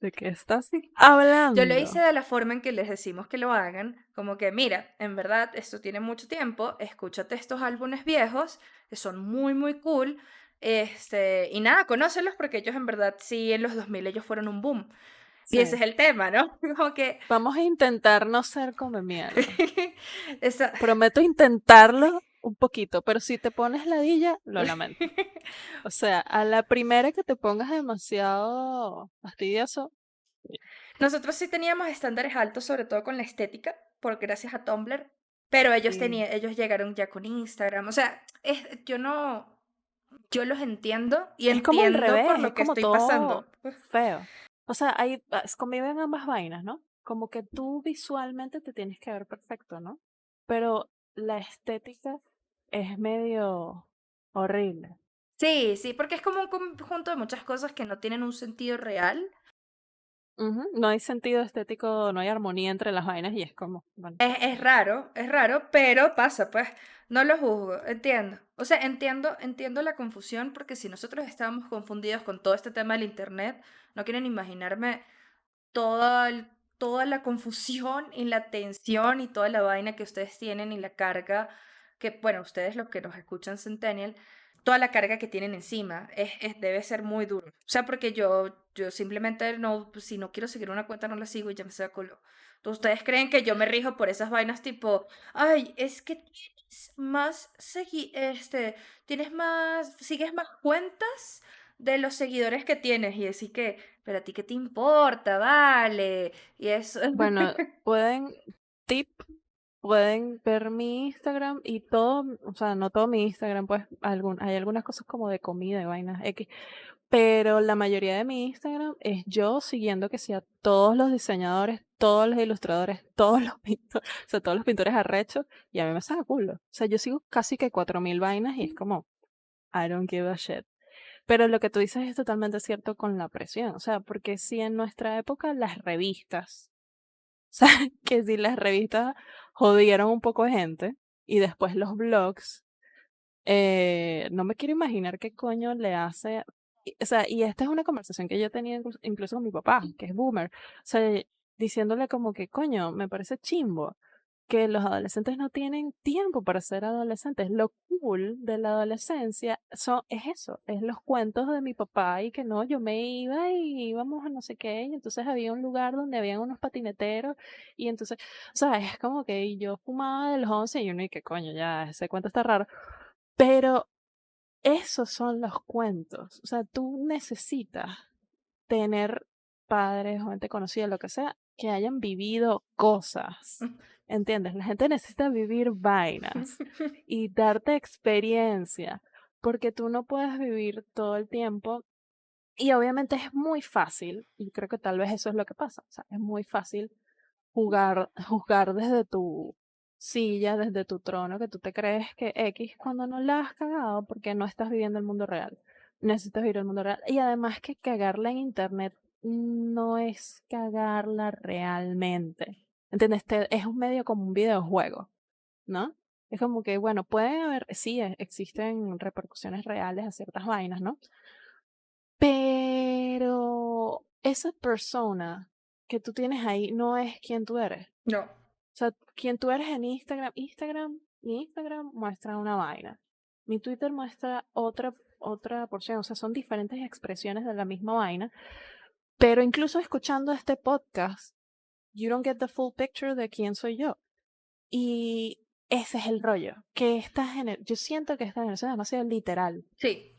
¿De qué estás Yo lo hice hablando? de la forma en que les decimos que lo hagan, como que mira, en verdad esto tiene mucho tiempo, escúchate estos álbumes viejos, que son muy, muy cool, y nada, conócelos porque ellos en verdad sí, en los 2000 ellos fueron un boom. Y ese Sí. es el tema, ¿no? Como que... Vamos a intentar no ser come mierda. esa- Prometo intentarlo un poquito, pero si te pones ladilla, lo lamento. O sea, a la primera que te pongas demasiado fastidioso, Nosotros sí teníamos estándares altos, sobre todo con la estética, por gracias a Tumblr, pero sí. ellos llegaron ya con Instagram. O sea, yo no, yo los entiendo y Es como al entiendo por revés, es lo que como estoy todo pasando. feo. O sea, conviven ambas vainas, ¿no? Como que tú visualmente te tienes que ver perfecto, ¿no? Pero la estética es medio horrible. Sí, sí, porque es como un conjunto de muchas cosas que no tienen un sentido real. Ujú. No hay sentido estético, no hay armonía entre las vainas y es como, bueno, Es raro, pero pasa, pues. No lo juzgo, entiendo. O sea, entiendo la confusión, porque si nosotros estábamos confundidos con todo este tema del internet, no quieren imaginarme toda la confusión y la tensión y toda la vaina que ustedes tienen y la carga que, bueno, ustedes los que nos escuchan Centennial, toda la carga que tienen encima debe ser muy duro. O sea, porque yo simplemente no, pues, si no quiero seguir una cuenta, no la sigo y ya me saco lo. Entonces, ustedes creen que yo me rijo por esas vainas tipo, ay, es que tienes más, sigues más cuentas de los seguidores que tienes y decir que, pero a ti qué te importa, vale, y eso. bueno, pueden, tip, pueden ver mi Instagram y todo, o sea, no todo mi Instagram, pues hay algunas cosas como de comida y vainas X, pero la mayoría de mi Instagram es yo siguiendo que sea todos los diseñadores, todos los ilustradores, todos los pintores, o sea, todos los pintores arrechos, y a mí me saca culo. O sea, yo sigo casi que 4000 vainas y es como, I don't give a shit. Pero lo que tú dices es totalmente cierto con la presión, o sea, porque si en nuestra época las revistas sea, que si las revistas jodieron un poco de gente y después los blogs, no me quiero imaginar qué coño le hace. O sea, y esta es una conversación que yo tenía incluso con mi papá, que es boomer. O sea, diciéndole como que, coño, me parece chimbo que los adolescentes no tienen tiempo para ser adolescentes. Lo cool de la adolescencia es eso, es los cuentos de mi papá y que no, yo me iba y íbamos a no sé qué, y entonces había un lugar donde había unos patineteros y entonces, o sea, es como que yo fumaba de los 11 y uno y que coño, ya ese cuento está raro, pero esos son los cuentos, o sea, tú necesitas tener padres o gente conocida, lo que sea, que hayan vivido cosas. ¿Entiendes? La gente necesita vivir vainas y darte experiencia, porque tú no puedes vivir todo el tiempo. Y obviamente es muy fácil, y creo que tal vez eso es lo que pasa, o sea, es muy fácil juzgar desde tu silla, desde tu trono, que tú te crees que X cuando no la has cagado porque no estás viviendo el mundo real. Necesitas vivir el mundo real. Y además que cagarla en internet no es cagarla realmente. ¿Entiendes? Es un medio como un videojuego, ¿no? Es como que, bueno, puede haber, sí, existen repercusiones reales a ciertas vainas, ¿no? Pero esa persona que tú tienes ahí no es quien tú eres. No. O sea, quien tú eres en mi Instagram muestra una vaina. Mi Twitter muestra otra porción. O sea, son diferentes expresiones de la misma vaina. Pero incluso escuchando este podcast, you don't get the full picture de quién soy yo. Y ese es el rollo. Yo siento que esta generación es demasiado literal. Sí.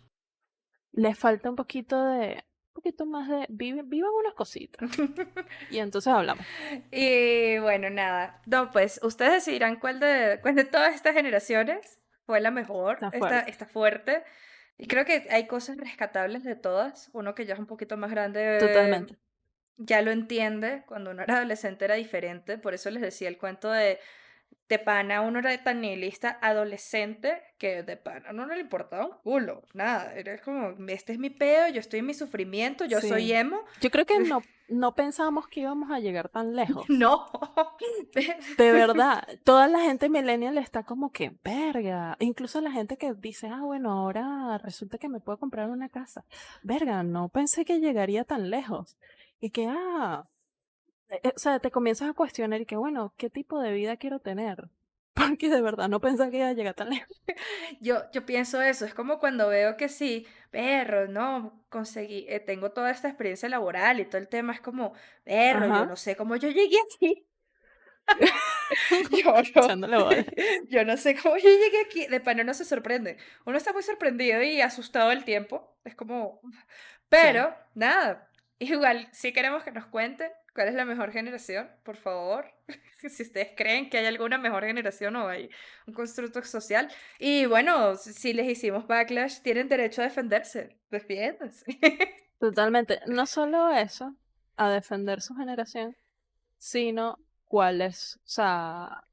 Le falta un poquito más de, vivan unas cositas. Y entonces hablamos. Y bueno, nada. No, pues ustedes decidirán cuál de todas estas generaciones fue la mejor. Está fuerte. Está fuerte. Y creo que hay cosas rescatables de todas. Uno que ya es un poquito más grande Totalmente. ya lo entiende. Cuando uno era adolescente era diferente. Por eso les decía el cuento de pana, uno era tan nihilista adolescente que de pana no le importaba un culo, nada. Era como, este es mi peo, yo estoy en mi sufrimiento, yo soy Sí. emo. Yo creo que no pensábamos que íbamos a llegar tan lejos. No. De verdad, toda la gente millennial está como que, verga. Incluso la gente que dice, bueno, ahora resulta que me puedo comprar una casa. Verga, no pensé que llegaría tan lejos. Y que, o sea, te comienzas a cuestionar y que, bueno, ¿qué tipo de vida quiero tener? Porque de verdad no pensé que iba a llegar tan lejos. Yo pienso eso, es como cuando veo que sí, perro, no, conseguí, tengo toda esta experiencia laboral y todo el tema, es como, perro, yo Ajá. no sé cómo yo llegué aquí. Yo no, Echándole bola. yo no sé cómo yo llegué aquí. De pana no se sorprende. Uno está muy sorprendido y asustado al tiempo. Es como, Sí. pero nada, igual, si queremos que nos cuenten cuál es la mejor generación, por favor. Si ustedes creen que hay alguna mejor generación o hay un constructo social. Y bueno, si les hicimos backlash, tienen derecho a defenderse. Defiéndanse. Totalmente. No solo eso, a defender su generación, sino o sea,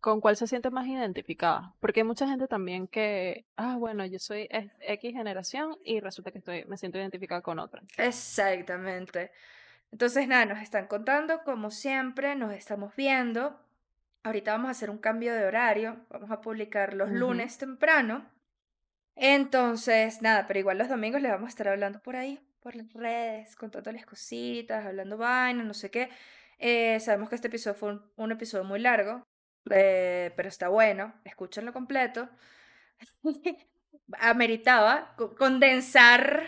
con cuál se siente más identificada. Porque hay mucha gente también que, bueno, yo soy X generación y resulta que me siento identificada con otra. Exactamente. Entonces, nada, nos están contando, como siempre, nos estamos viendo. Ahorita vamos a hacer un cambio de horario, vamos a publicar los Ujú. lunes temprano. Entonces, nada, pero igual los domingos les vamos a estar hablando por ahí, por las redes, contándoles cositas, hablando vainas, no sé qué. Sabemos que este episodio fue un episodio muy largo, pero está bueno, escúchenlo completo. Ameritaba condensar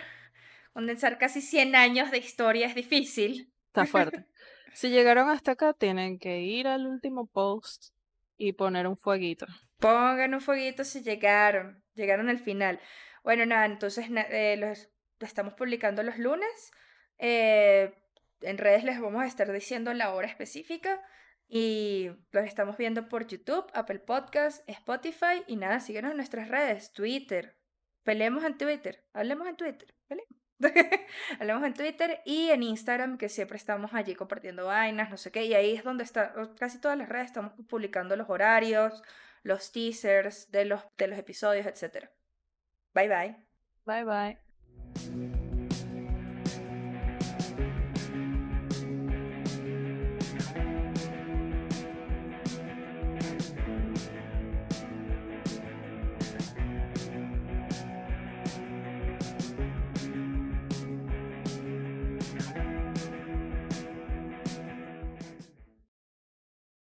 casi 100 años de historia es difícil. Está fuerte. Si llegaron hasta acá, tienen que ir al último post y poner un fueguito. Pongan un fueguito si llegaron al final. Bueno, nada, entonces lo estamos publicando los lunes. eh, en redes les vamos a estar diciendo la hora específica y los estamos viendo por YouTube, Apple Podcast, Spotify y nada, síguenos en nuestras redes, Twitter. Peleemos en Twitter, hablemos en Twitter, peleemos. Hablemos en Twitter y en Instagram, que siempre estamos allí compartiendo vainas, no sé qué, y ahí es donde está, casi todas las redes estamos publicando los horarios, los teasers de los episodios, etcétera. Bye bye. Bye bye.